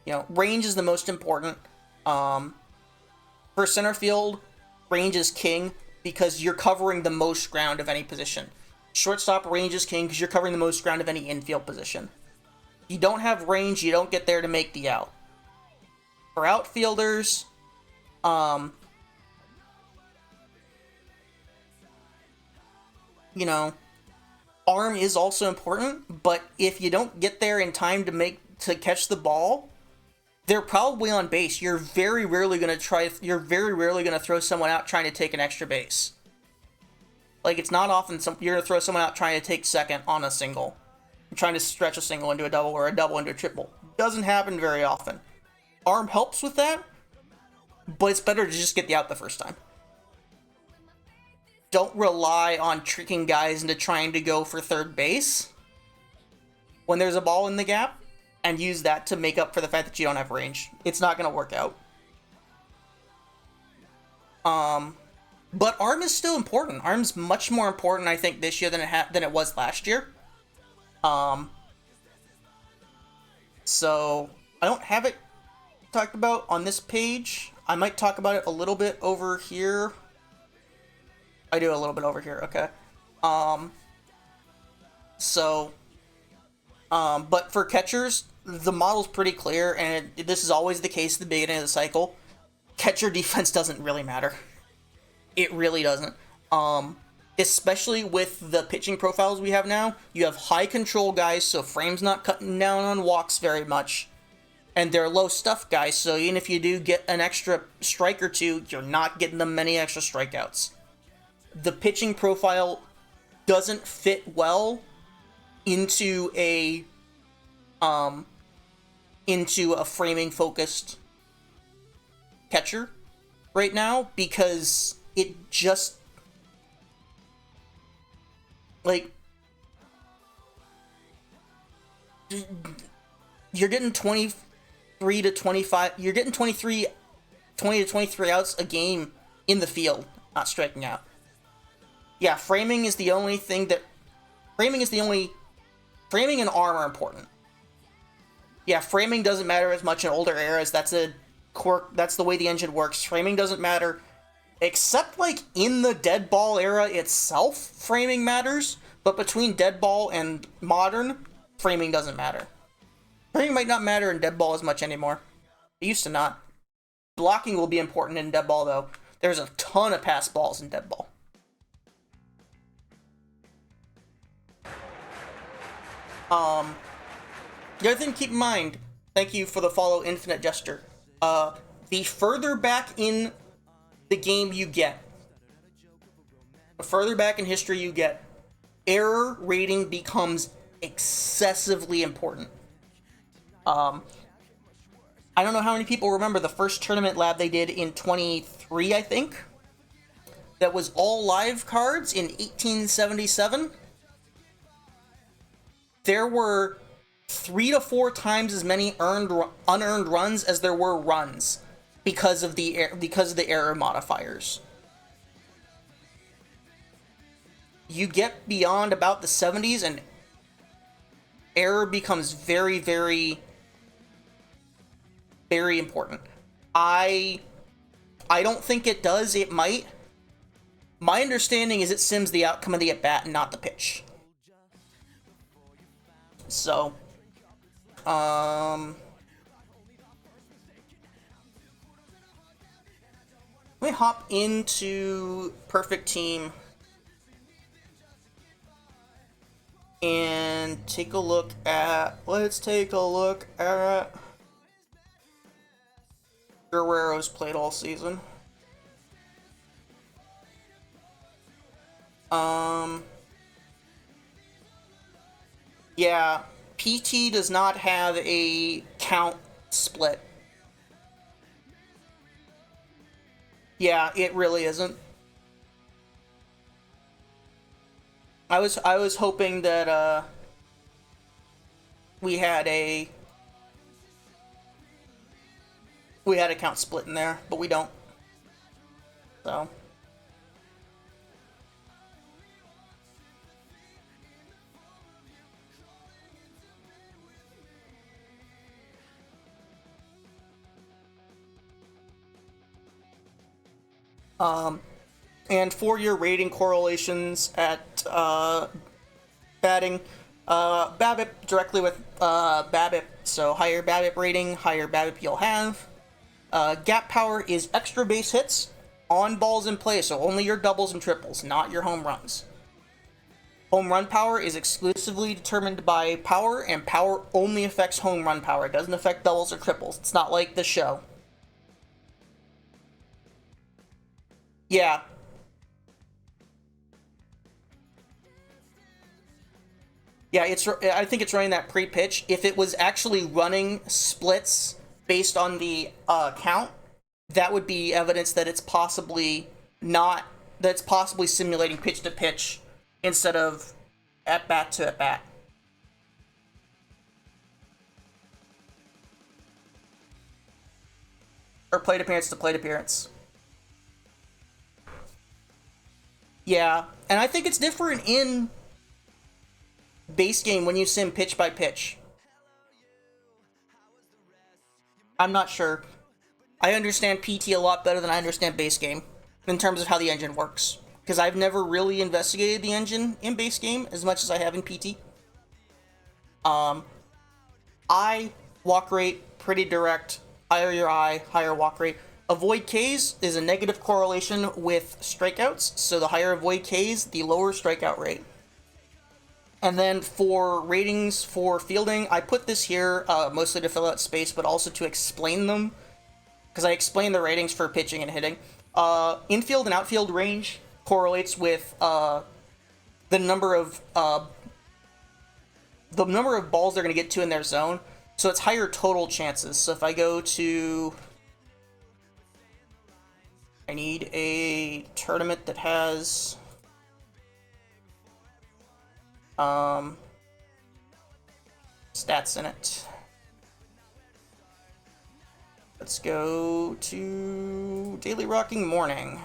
know, range is the most important. For center field, range is king because you're covering the most ground of any position. Shortstop, range is king because you're covering the most ground of any infield position. You don't have range, you don't get there to make the out. For outfielders, you know, arm is also important, but if you don't get there in time to catch the ball, they're probably on base. You're very rarely going to throw someone out trying to take an extra base. Like, it's not often you're going to throw someone out trying to take second on a single. Trying to stretch a single into a double or a double into a triple. Doesn't happen very often. Arm helps with that, but it's better to just get the out the first time. Don't rely on tricking guys into trying to go for third base when there's a ball in the gap, and use that to make up for the fact that you don't have range. It's not going to work out. But arm is still important. Arm's much more important, I think, this year than it was last year. So I don't have it talked about on this page. I might talk about it a little bit over here. I do a little bit over here, okay. But for catchers, the model's pretty clear, and this is always the case at the beginning of the cycle. Catcher defense doesn't really matter. It really doesn't. Especially with the pitching profiles we have now. You have high control guys, so frame's not cutting down on walks very much. And they're low stuff guys, so even if you do get an extra strike or two, you're not getting them many extra strikeouts. The pitching profile doesn't fit well into a framing focused catcher right now, because it just, like, you're getting 23 to 25, you're getting 20 to 23 outs a game in the field, not striking out. Yeah, framing and arm are important. Yeah, framing doesn't matter as much in older eras. That's a quirk. That's the way the engine works. Framing doesn't matter, except like in the dead ball era itself, framing matters. But between dead ball and modern, framing doesn't matter. Framing might not matter in dead ball as much anymore. It used to not. Blocking will be important in dead ball, though. There's a ton of pass balls in dead ball. The other thing to keep in mind, thank you for the follow, Infinite Gesture. The further back in the game you get, the further back in history you get, error rating becomes excessively important. I don't know how many people remember the first tournament lab they did in 23, I think. That was all live cards in 1877. There were 3 to 4 times as many unearned runs as there were runs because of the error modifiers. You get beyond about the 70s and error becomes very, very, very important. I don't think it does. It might. My understanding is it sims the outcome of the at-bat and not the pitch. So, let me hop into Perfect Team and take a look at, Guerrero's played all season. Yeah, PT does not have a count split. Yeah, it really isn't. I was hoping that we had a count split in there, but we don't. So. And for your rating correlations at batting, BABIP directly with BABIP, so higher BABIP rating, higher BABIP you'll have. Gap power is extra base hits on balls in play, so only your doubles and triples, not your home runs. Home run power is exclusively determined by power, and power only affects home run power. It doesn't affect doubles or triples. It's not like the show. Yeah. Yeah, I think it's running that pre-pitch. If it was actually running splits based on the count, that would be evidence that it's possibly simulating pitch to pitch instead of at bat to at bat. Or plate appearance to plate appearance. Yeah, and I think it's different in base game when you sim pitch by pitch. I'm not sure. I understand PT a lot better than I understand base game in terms of how the engine works. Because I've never really investigated the engine in base game as much as I have in PT. I walk rate, pretty direct, higher your eye, higher walk rate. Avoid Ks is a negative correlation with strikeouts, so the higher avoid Ks, the lower strikeout rate. And then for ratings for fielding, I put this here mostly to fill out space, but also to explain them, because I explain the ratings for pitching and hitting. Infield and outfield range correlates with the number of balls they're going to get to in their zone, so it's higher total chances. So if I go to... I need a tournament that has stats in it. Let's go to Daily Rocking Morning.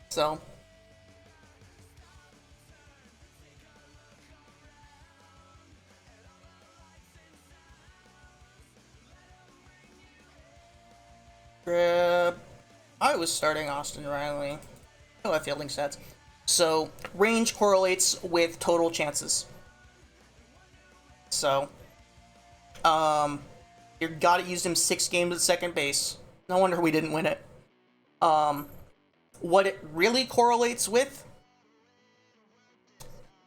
So grab. I was starting Austin Riley. Oh, I have fielding stats. So range correlates with total chances. So, you got it. Used him 6 games at second base. No wonder we didn't win it. What it really correlates with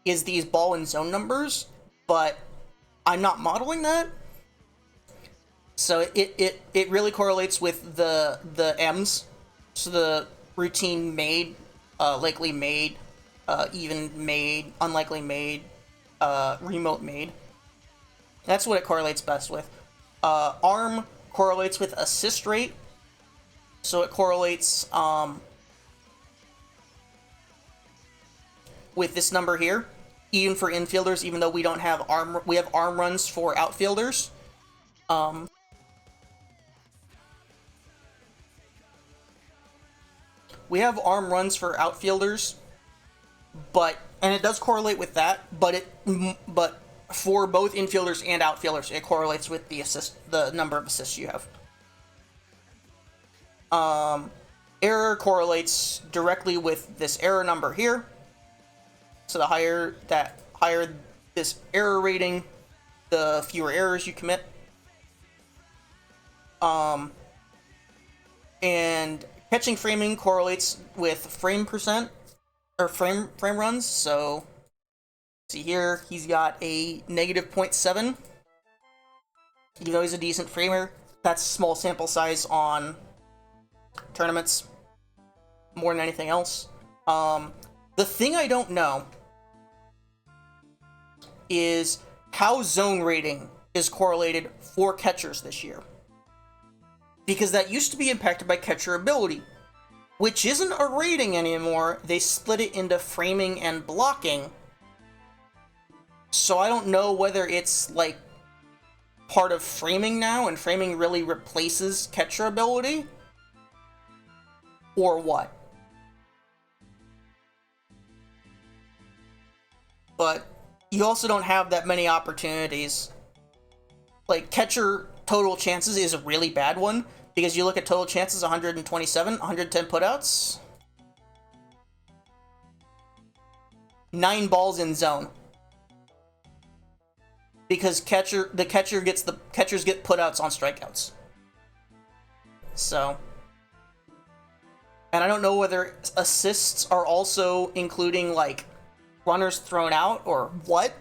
is these ball and zone numbers, but I'm not modeling that. So it really correlates with the M's, so the routine made, likely made, even made, unlikely made, remote made. That's what it correlates best with. ARM correlates with assist rate, so it correlates with this number here, even for infielders, even though we don't have arm, we have arm runs for outfielders. We have arm runs for outfielders, and it does correlate with that, but for both infielders and outfielders, it correlates with the number of assists you have. Error correlates directly with this error number here. So the higher this error rating, the fewer errors you commit. And catching framing correlates with frame percent, or frame runs. So see here, he's got a negative 0.7. Even though he's a decent framer, that's small sample size on tournaments more than anything else. The thing I don't know is how zone rating is correlated for catchers this year. Because that used to be impacted by catcher ability, which isn't a rating anymore. They split it into framing and blocking. So I don't know whether it's like part of framing now, and framing really replaces catcher ability, or what. But you also don't have that many opportunities. Like, catcher total chances is a really bad one, because you look at total chances, 127, 110 putouts, 9 balls in zone. Because catchers get putouts on strikeouts. So, and I don't know whether assists are also including like runners thrown out or what,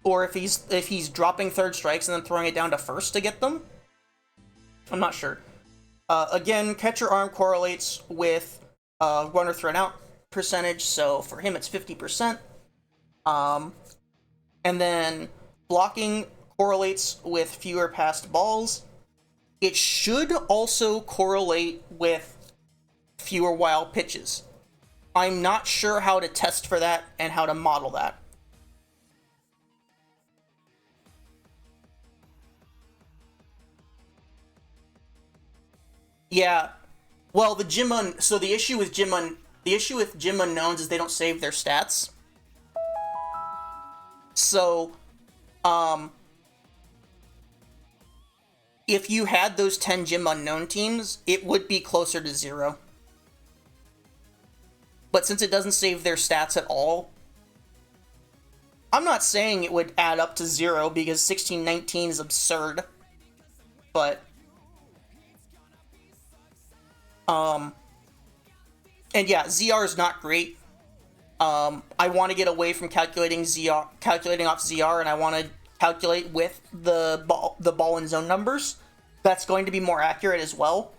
or if he's dropping third strikes and then throwing it down to first to get them. I'm not sure. Again, catcher arm correlates with runner thrown out percentage, so for him it's 50%. And then blocking correlates with fewer passed balls. It should also correlate with fewer wild pitches. I'm not sure how to test for that and how to model that. Yeah. Well, the issue with gym unknowns is they don't save their stats. So, if you had those 10 gym unknown teams, it would be closer to 0. But since it doesn't save their stats at all, I'm not saying it would add up to 0 because 1619 is absurd. But, and yeah, ZR is not great. I want to get away from calculating off ZR, and I want to calculate with the ball and zone numbers. That's going to be more accurate as well.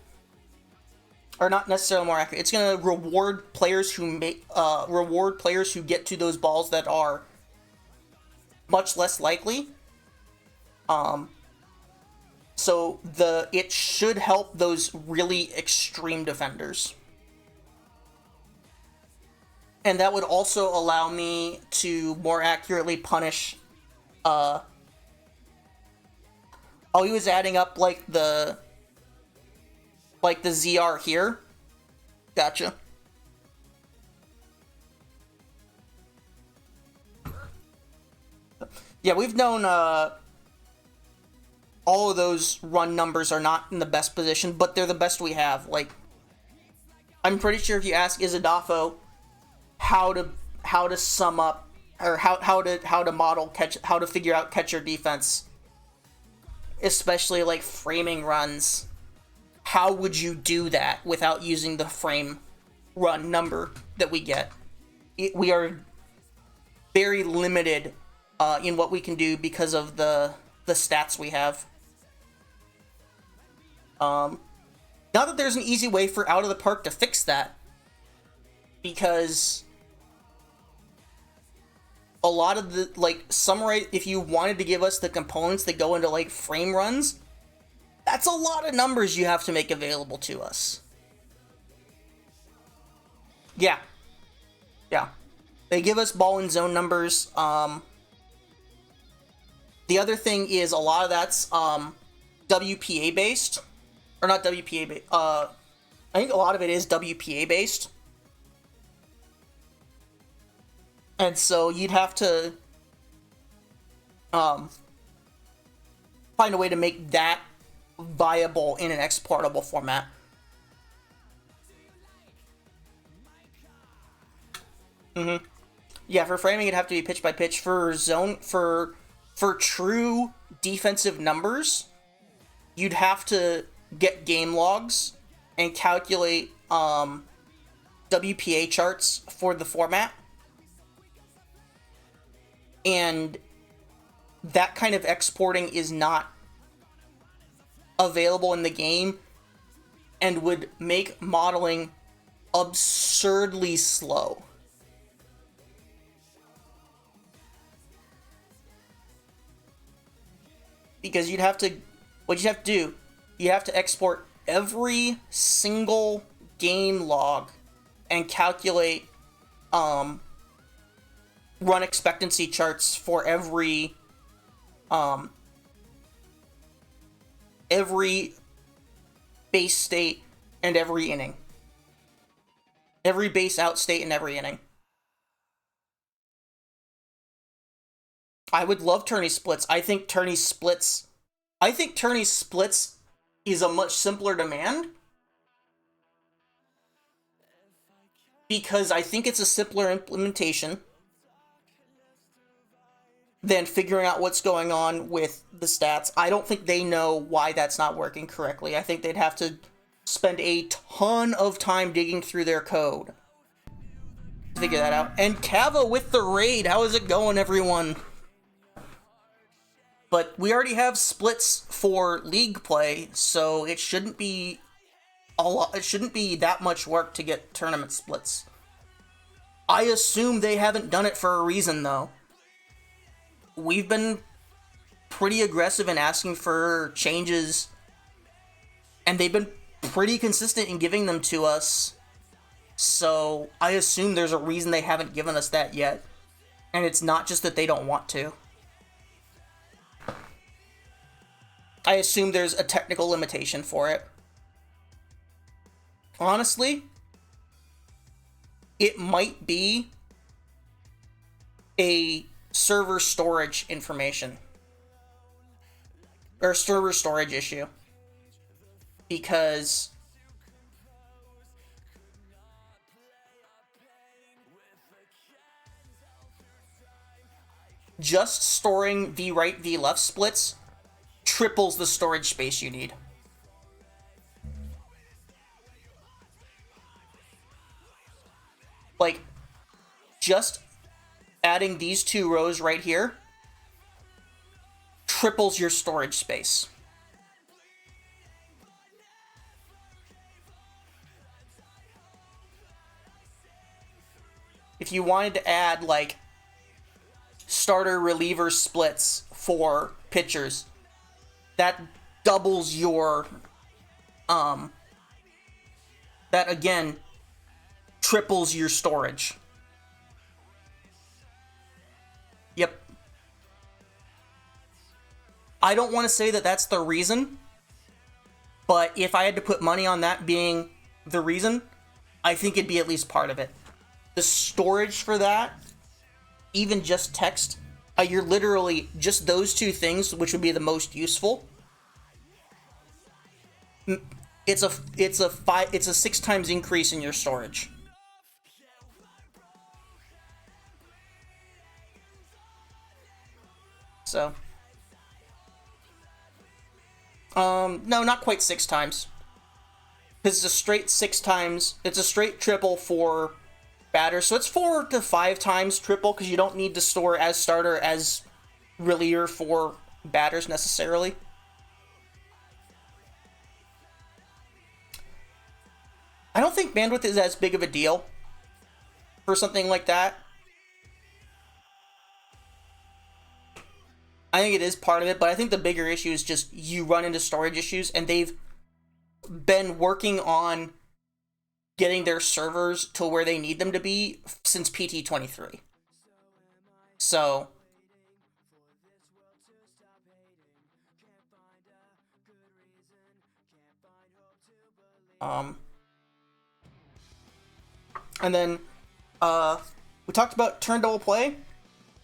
Or not necessarily more accurate. It's going to reward players who get to those balls that are much less likely. So it should help those really extreme defenders. And that would also allow me to more accurately punish. Oh, he was adding up like the ZR here. Gotcha. Yeah, we've known all of those run numbers are not in the best position, but they're the best we have. Like, I'm pretty sure if you ask Izadafo how to sum up, or how to model how to figure out catcher defense, especially like framing runs, how would you do that without using the frame run number that we get? We are very limited in what we can do because of the stats we have. Not that there's an easy way for Out of the Park to fix that, because a lot of the, like, summarize, if you wanted to give us the components that go into, like, frame runs, that's a lot of numbers you have to make available to us. Yeah. Yeah. They give us ball and zone numbers. The other thing is a lot of that's WPA based. Or not WPA based. I think a lot of it is WPA based. And so you'd have to find a way to make that viable in an exportable format. Yeah, for framing it'd have to be pitch by pitch. For zone, for true defensive numbers, you'd have to get game logs and calculate WPA charts for the format. And that kind of exporting is not available in the game and would make modeling absurdly slow. Because you'd have to, what you have to do, you have to export every single game log and calculate run expectancy charts for every base state and every inning. Every base out state and every inning. I would love tourney splits. I think tourney splits is a much simpler demand. Because I think it's a simpler implementation than figuring out what's going on with the stats. I don't think they know why that's not working correctly. I think they'd have to spend a ton of time digging through their code to figure that out. And Kava with the raid. How is it going, everyone? But we already have splits for league play, so it shouldn't be that much work to get tournament splits. I assume they haven't done it for a reason, though. We've been pretty aggressive in asking for changes, and they've been pretty consistent in giving them to us. So I assume there's a reason they haven't given us that yet. And it's not just that they don't want to. I assume there's a technical limitation for it. Honestly, it might be a server storage information. Or server storage issue. Because just storing v right, v left splits triples the storage space you need. Like, just adding these two rows right here triples your storage space. If you wanted to add, like, starter reliever splits for pitchers, that doubles your, that again, triples your storage. Yep. I don't want to say that that's the reason, but if I had to put money on that being the reason, I think it'd be at least part of it. The storage for that, even just text, you're literally just those two things, which would be the most useful. It's a 6 times increase in your storage. So, no, not quite 6 times. Because it's a straight 6 times. It's a straight triple for batter, so it's 4 to 5 times triple, because you don't need to store as starter as reliever for batters necessarily. I don't think bandwidth is as big of a deal for something like that. I think it is part of it, but I think the bigger issue is just you run into storage issues, and they've been working on getting their servers to where they need them to be since PT23. So, and then, we talked about turn double play.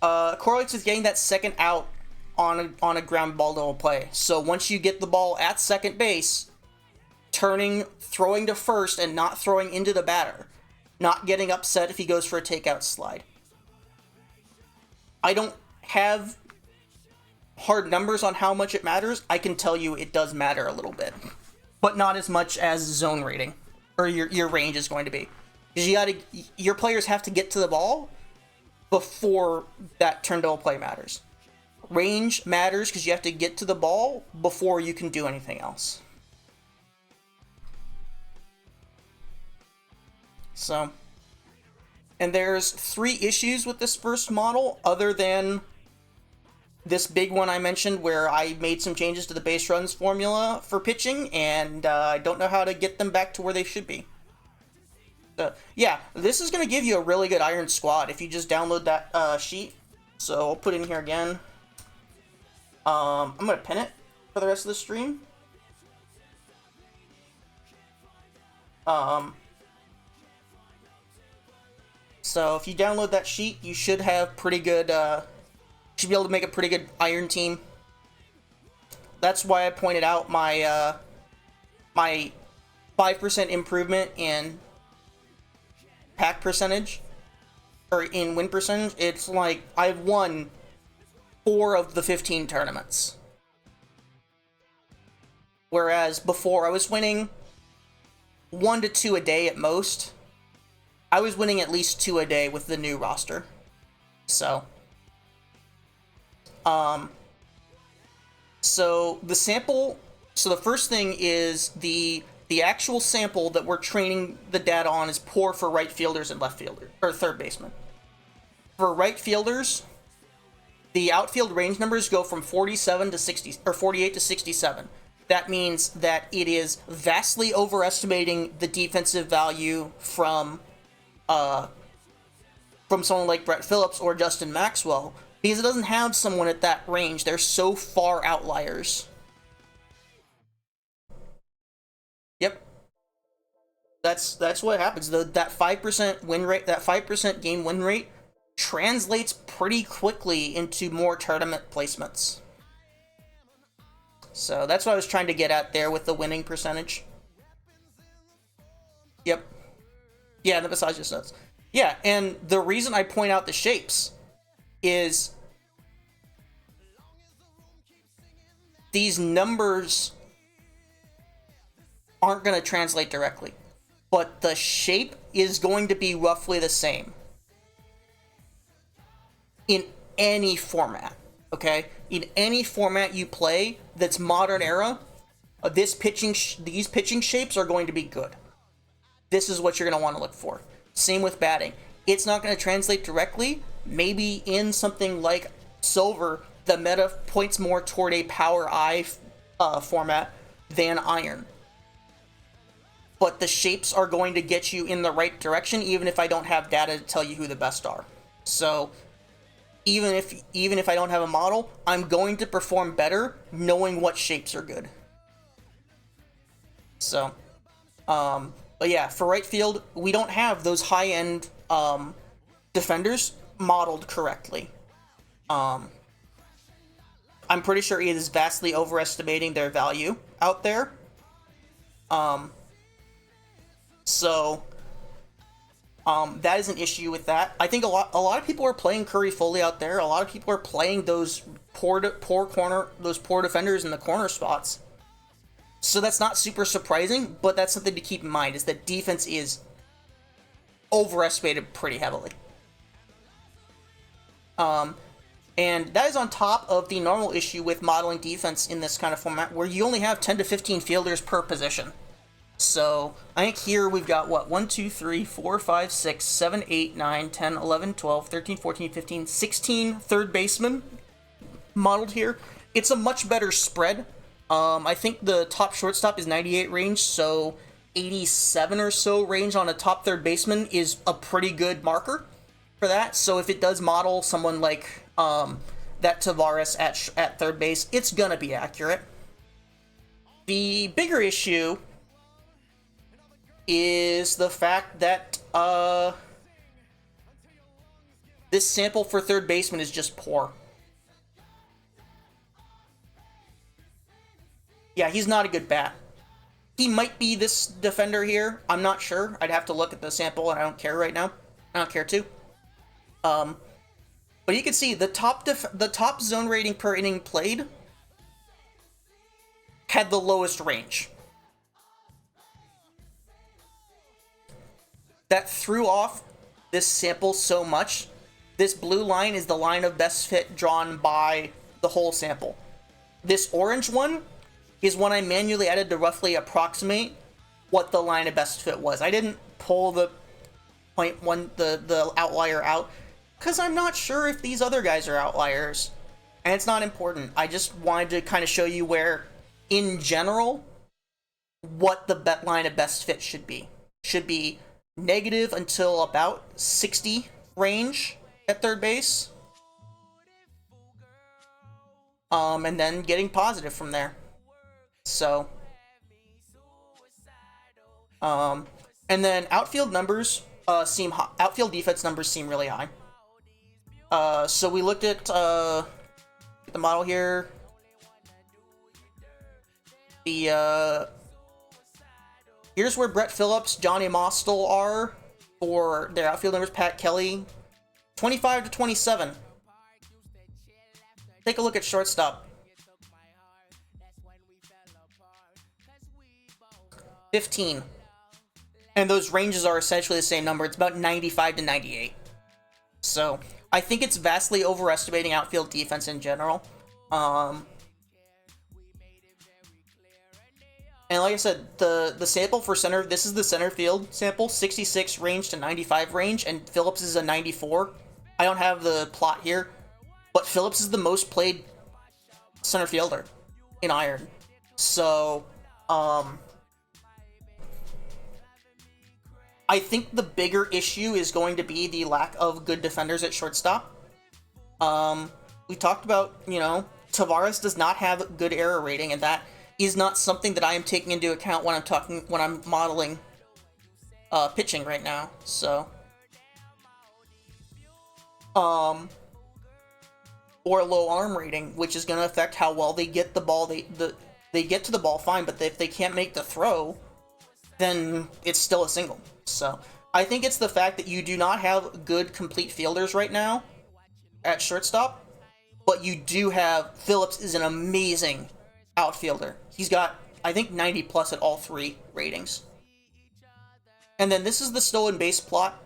Correlates with getting that second out on a ground ball double play. So once you get the ball at second base, throwing to first and not throwing into the batter, not getting upset if he goes for a takeout slide. I don't have hard numbers on how much it matters. I can tell you it does matter a little bit, but not as much as zone rating or your range is going to be. Because your players have to get to the ball before that turn double play matters. Range matters because you have to get to the ball before you can do anything else. So, and there's 3 issues with this first model, other than this big one I mentioned where I made some changes to the base runs formula for pitching, and I don't know how to get them back to where they should be. Yeah, this is going to give you a really good Iron squad if you just download that sheet. So I'll put it in here again. I'm going to pin it for the rest of the stream. So if you download that sheet, you should have pretty good, should be able to make a pretty good Iron team. That's why I pointed out my, my 5% improvement in pack percentage, or in win percentage. It's like, I've won 4 of the 15 tournaments. Whereas before I was winning 1 to 2 a day at most. I was winning at least 2 a day with the new roster. So the sample, so the first thing is the actual sample that we're training the data on is poor for right fielders and left fielders, or third baseman. For right fielders, the outfield range numbers go from 47 to 60, or 48 to 67. That means that it is vastly overestimating the defensive value from someone like Brett Phillips or Justin Maxwell, because it doesn't have someone at that range. They're so far outliers. Yep. That's what happens. That 5% win rate, that 5% game win rate translates pretty quickly into more tournament placements. So that's what I was trying to get at there with the winning percentage. Yep. Yeah, the massage just nuts. Yeah, and the reason I point out the shapes is these numbers aren't going to translate directly, but the shape is going to be roughly the same in any format, okay? In any format you play that's modern era, these pitching shapes are going to be good. This is what you're going to want to look for. Same with batting. It's not going to translate directly. Maybe in something like Silver, the meta points more toward a Power I format than Iron. But the shapes are going to get you in the right direction, even if I don't have data to tell you who the best are. So even if I don't have a model, I'm going to perform better knowing what shapes are good. So, but yeah, for right field, we don't have those high-end defenders modeled correctly. I'm pretty sure it is vastly overestimating their value out there. So that is an issue with that. I think a lot of people are playing Curry Foley out there. A lot of people are playing those poor defenders in the corner spots. So that's not super surprising, but that's something to keep in mind, is that defense is overestimated pretty heavily. And that is on top of the normal issue with modeling defense in this kind of format, where you only have 10 to 15 fielders per position. So I think here we've got, what, 1, 2, 3, 4, 5, 6, 7, 8, 9, 10, 11, 12, 13, 14, 15, 16 third basemen. modeled here. It's a much better spread. I think the top shortstop is 98 range, so 87 or so range on a top third baseman is a pretty good marker for that. So if it does model someone like that Taveras at third base, it's gonna be accurate. The bigger issue is the fact that this sample for third baseman is just poor. Yeah, he's not a good bat. He might be this defender here. I'm not sure. I'd have to look at the sample, and I don't care right now. I don't care to. But you can see the top zone rating per inning played had the lowest range. That threw off this sample so much. This blue line is the line of best fit drawn by the whole sample. This orange one is one I manually added to roughly approximate what the line of best fit was. I didn't pull the the outlier out because I'm not sure if these other guys are outliers, and it's not important. I just wanted to kind of show you where, in general, what the line of best fit should be. Should be negative until about 60 range at third base, and then getting positive from there. So, and then outfield numbers outfield defense numbers seem really high. So we looked at the model here. Here's where Brett Phillips, Johnny Mostel are for their outfield numbers. Pat Kelly, 25 to 27. Take a look at shortstop. 15. And those ranges are essentially the same number. It's about 95 to 98. So, I think it's vastly overestimating outfield defense in general. And like I said, the sample for center, this is the center field sample, 66 range to 95 range, and Phillips is a 94. I don't have the plot here, but Phillips is the most played center fielder in Iron. So, I think the bigger issue is going to be the lack of good defenders at shortstop. We talked about, Taveras does not have good error rating, and that is not something that I am taking into account when I'm modeling pitching right now. So, or low arm rating, which is going to affect how well they get the ball. They get to the ball fine, but if they can't make the throw, then it's still a single. So, I think it's the fact that you do not have good complete fielders right now at shortstop, but you do have Phillips is an amazing outfielder. He's got, I think, 90 plus at all three ratings. And then this is the stolen base plot.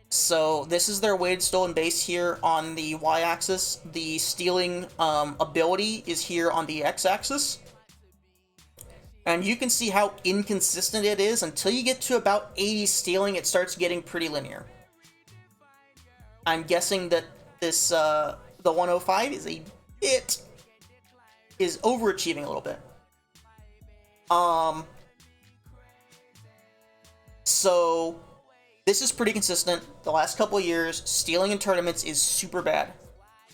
So this is their weighted stolen base here on the y-axis. The stealing ability is here on the x-axis. And you can see how inconsistent it is. Until you get to about 80 stealing, it starts getting pretty linear. I'm guessing that this, the 105 is overachieving a little bit. So this is pretty consistent. The last couple of years, stealing in tournaments is super bad.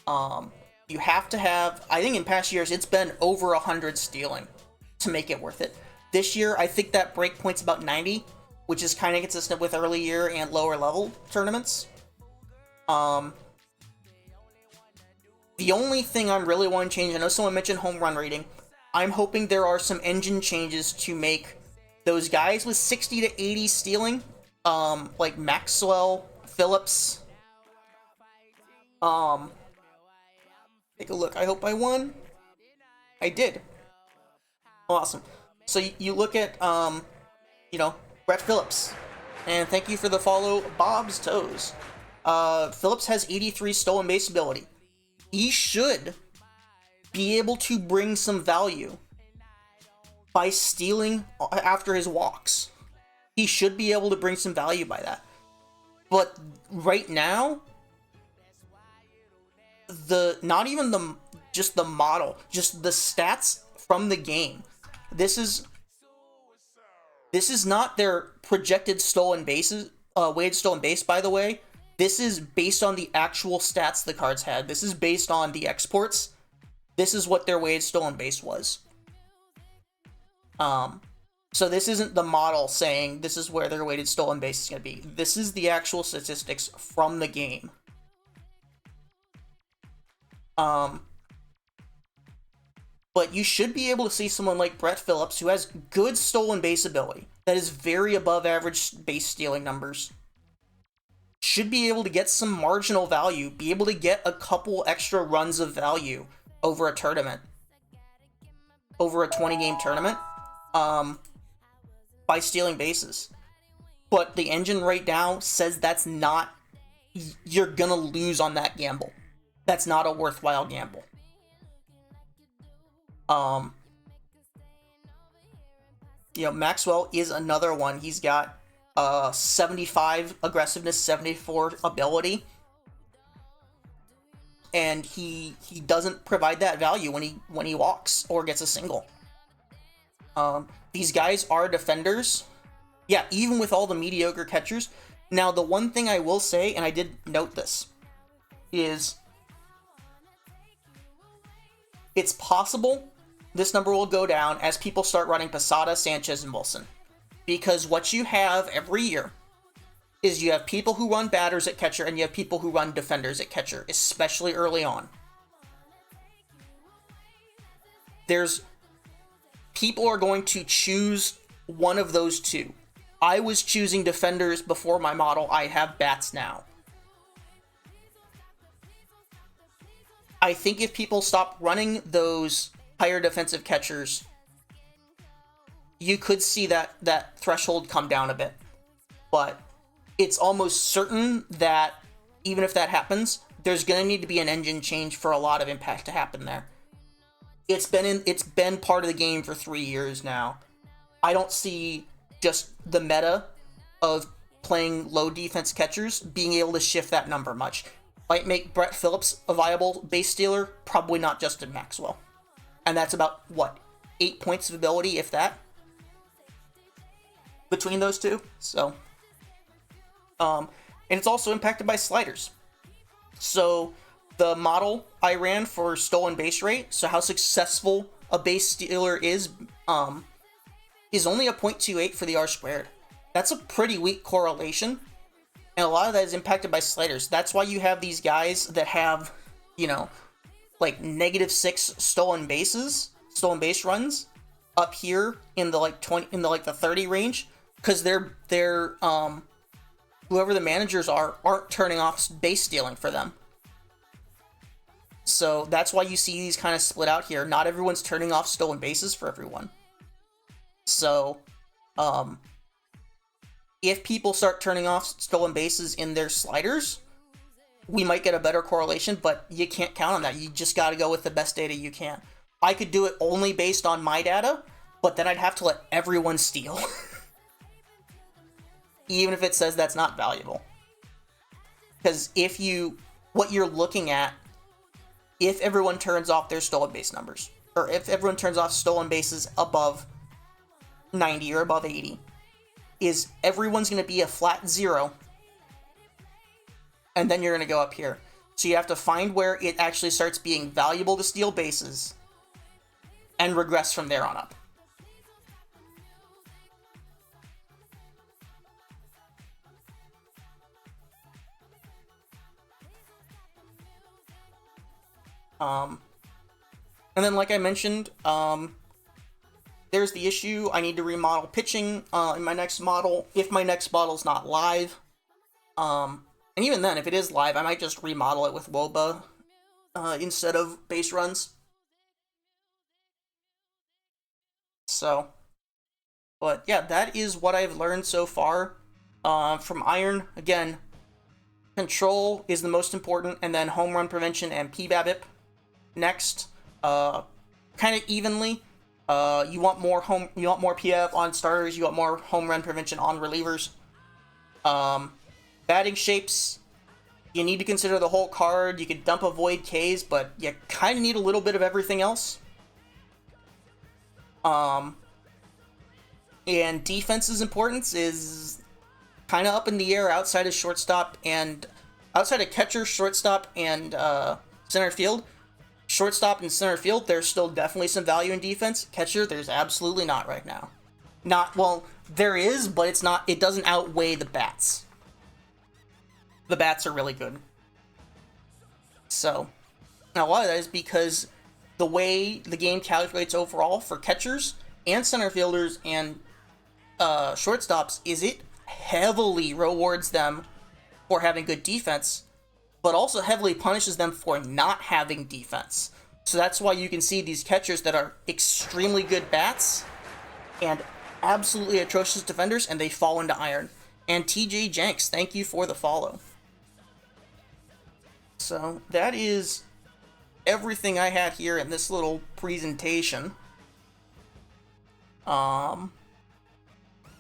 You have to have, I think in past years, it's been over 100 stealing to make it worth it. This year, I think that break point's about 90, which is kind of consistent with early year and lower level tournaments. The only thing I'm really wanting to change, I know someone mentioned home run rating. I'm hoping there are some engine changes to make those guys with 60 to 80 stealing, like Maxwell, Phillips. Take a look. I hope I won. I did. Awesome. So you look at, Brett Phillips. And thank you for the follow, Bob's Toes. Phillips has 83 stolen base ability. He should be able to bring some value by stealing after his walks. He should be able to bring some value by that. But right now, not even just the model, just the stats from the game. This is not their projected stolen bases, weighted stolen base, by the way. This is based on the actual stats the cards had. This is based on the exports. This is what their weighted stolen base was. So this isn't the model saying this is where their weighted stolen base is going to be. This is the actual statistics from the game. But you should be able to see someone like Brett Phillips, who has good stolen base ability, that is very above average base stealing numbers, should be able to get some marginal value, be able to get a couple extra runs of value over a tournament, over a 20-game tournament, by stealing bases. But the engine right now says that's not, you're gonna lose on that gamble. That's not a worthwhile gamble. Maxwell is another one. He's got 75 aggressiveness, 74 ability, and he doesn't provide that value when he walks or gets a single. These guys are defenders. Yeah, even with all the mediocre catchers. Now, the one thing I will say, and I did note this, is it's possible this number will go down as people start running Posada, Sanchez, and Wilson. Because what you have every year is you have people who run batters at catcher and you have people who run defenders at catcher, especially early on. People are going to choose one of those two. I was choosing defenders before my model. I have bats now. I think if people stop running those higher defensive catchers, you could see that threshold come down a bit. But it's almost certain that even if that happens, there's going to need to be an engine change for a lot of impact to happen there. It's been part of the game for 3 years now. I don't see just the meta of playing low defense catchers being able to shift that number much. Might make Brett Phillips a viable base stealer, probably not Justin Maxwell. And that's about, 8 points of ability, if that, between those two. So, and it's also impacted by sliders. So, the model I ran for stolen base rate, so how successful a base stealer is only a 0.28 for the R-squared. That's a pretty weak correlation, and a lot of that is impacted by sliders. That's why you have these guys that have, like -6 stolen base runs up here in the the 30 range, because they're whoever the managers aren't turning off base stealing for them. So that's why you see these kind of split out here. Not everyone's turning off stolen bases for everyone. So, if people start turning off stolen bases in their sliders, we might get a better correlation, but you can't count on that. You just got to go with the best data you can. I could do it only based on my data, but then I'd have to let everyone steal. Even if it says that's not valuable. Because what you're looking at, if everyone turns off their stolen base numbers, or if everyone turns off stolen bases above 90 or above 80, is everyone's going to be a flat 0, and then you're going to go up here. So you have to find where it actually starts being valuable to steal bases, and regress from there on up. And then, like I mentioned, there's the issue. I need to remodel pitching in my next model, if my next model's not live. And even then, if it is live, I might just remodel it with WOBA instead of base runs. So, but yeah, that is what I've learned so far from Iron. Again, control is the most important, and then home run prevention and PBABIP next, kind of evenly. You want more PF on starters. You want more home run prevention on relievers. Batting shapes, You need to consider the whole card. You could dump a Void K's, but you kind of need a little bit of everything else. And defense's importance is kind of up in the air outside of shortstop and outside of catcher, shortstop, and center field. Shortstop and center field, there's still definitely some value in defense. Catcher, there's absolutely not right now. Well, there is, but it's not. It doesn't outweigh the bats. The bats are really good. So, now a lot of that is because the way the game calculates overall for catchers and center fielders and shortstops is it heavily rewards them for having good defense, but also heavily punishes them for not having defense. So that's why you can see these catchers that are extremely good bats and absolutely atrocious defenders, and they fall into iron. And TJ Jenks, thank you for the follow. So that is everything I had here in this little presentation.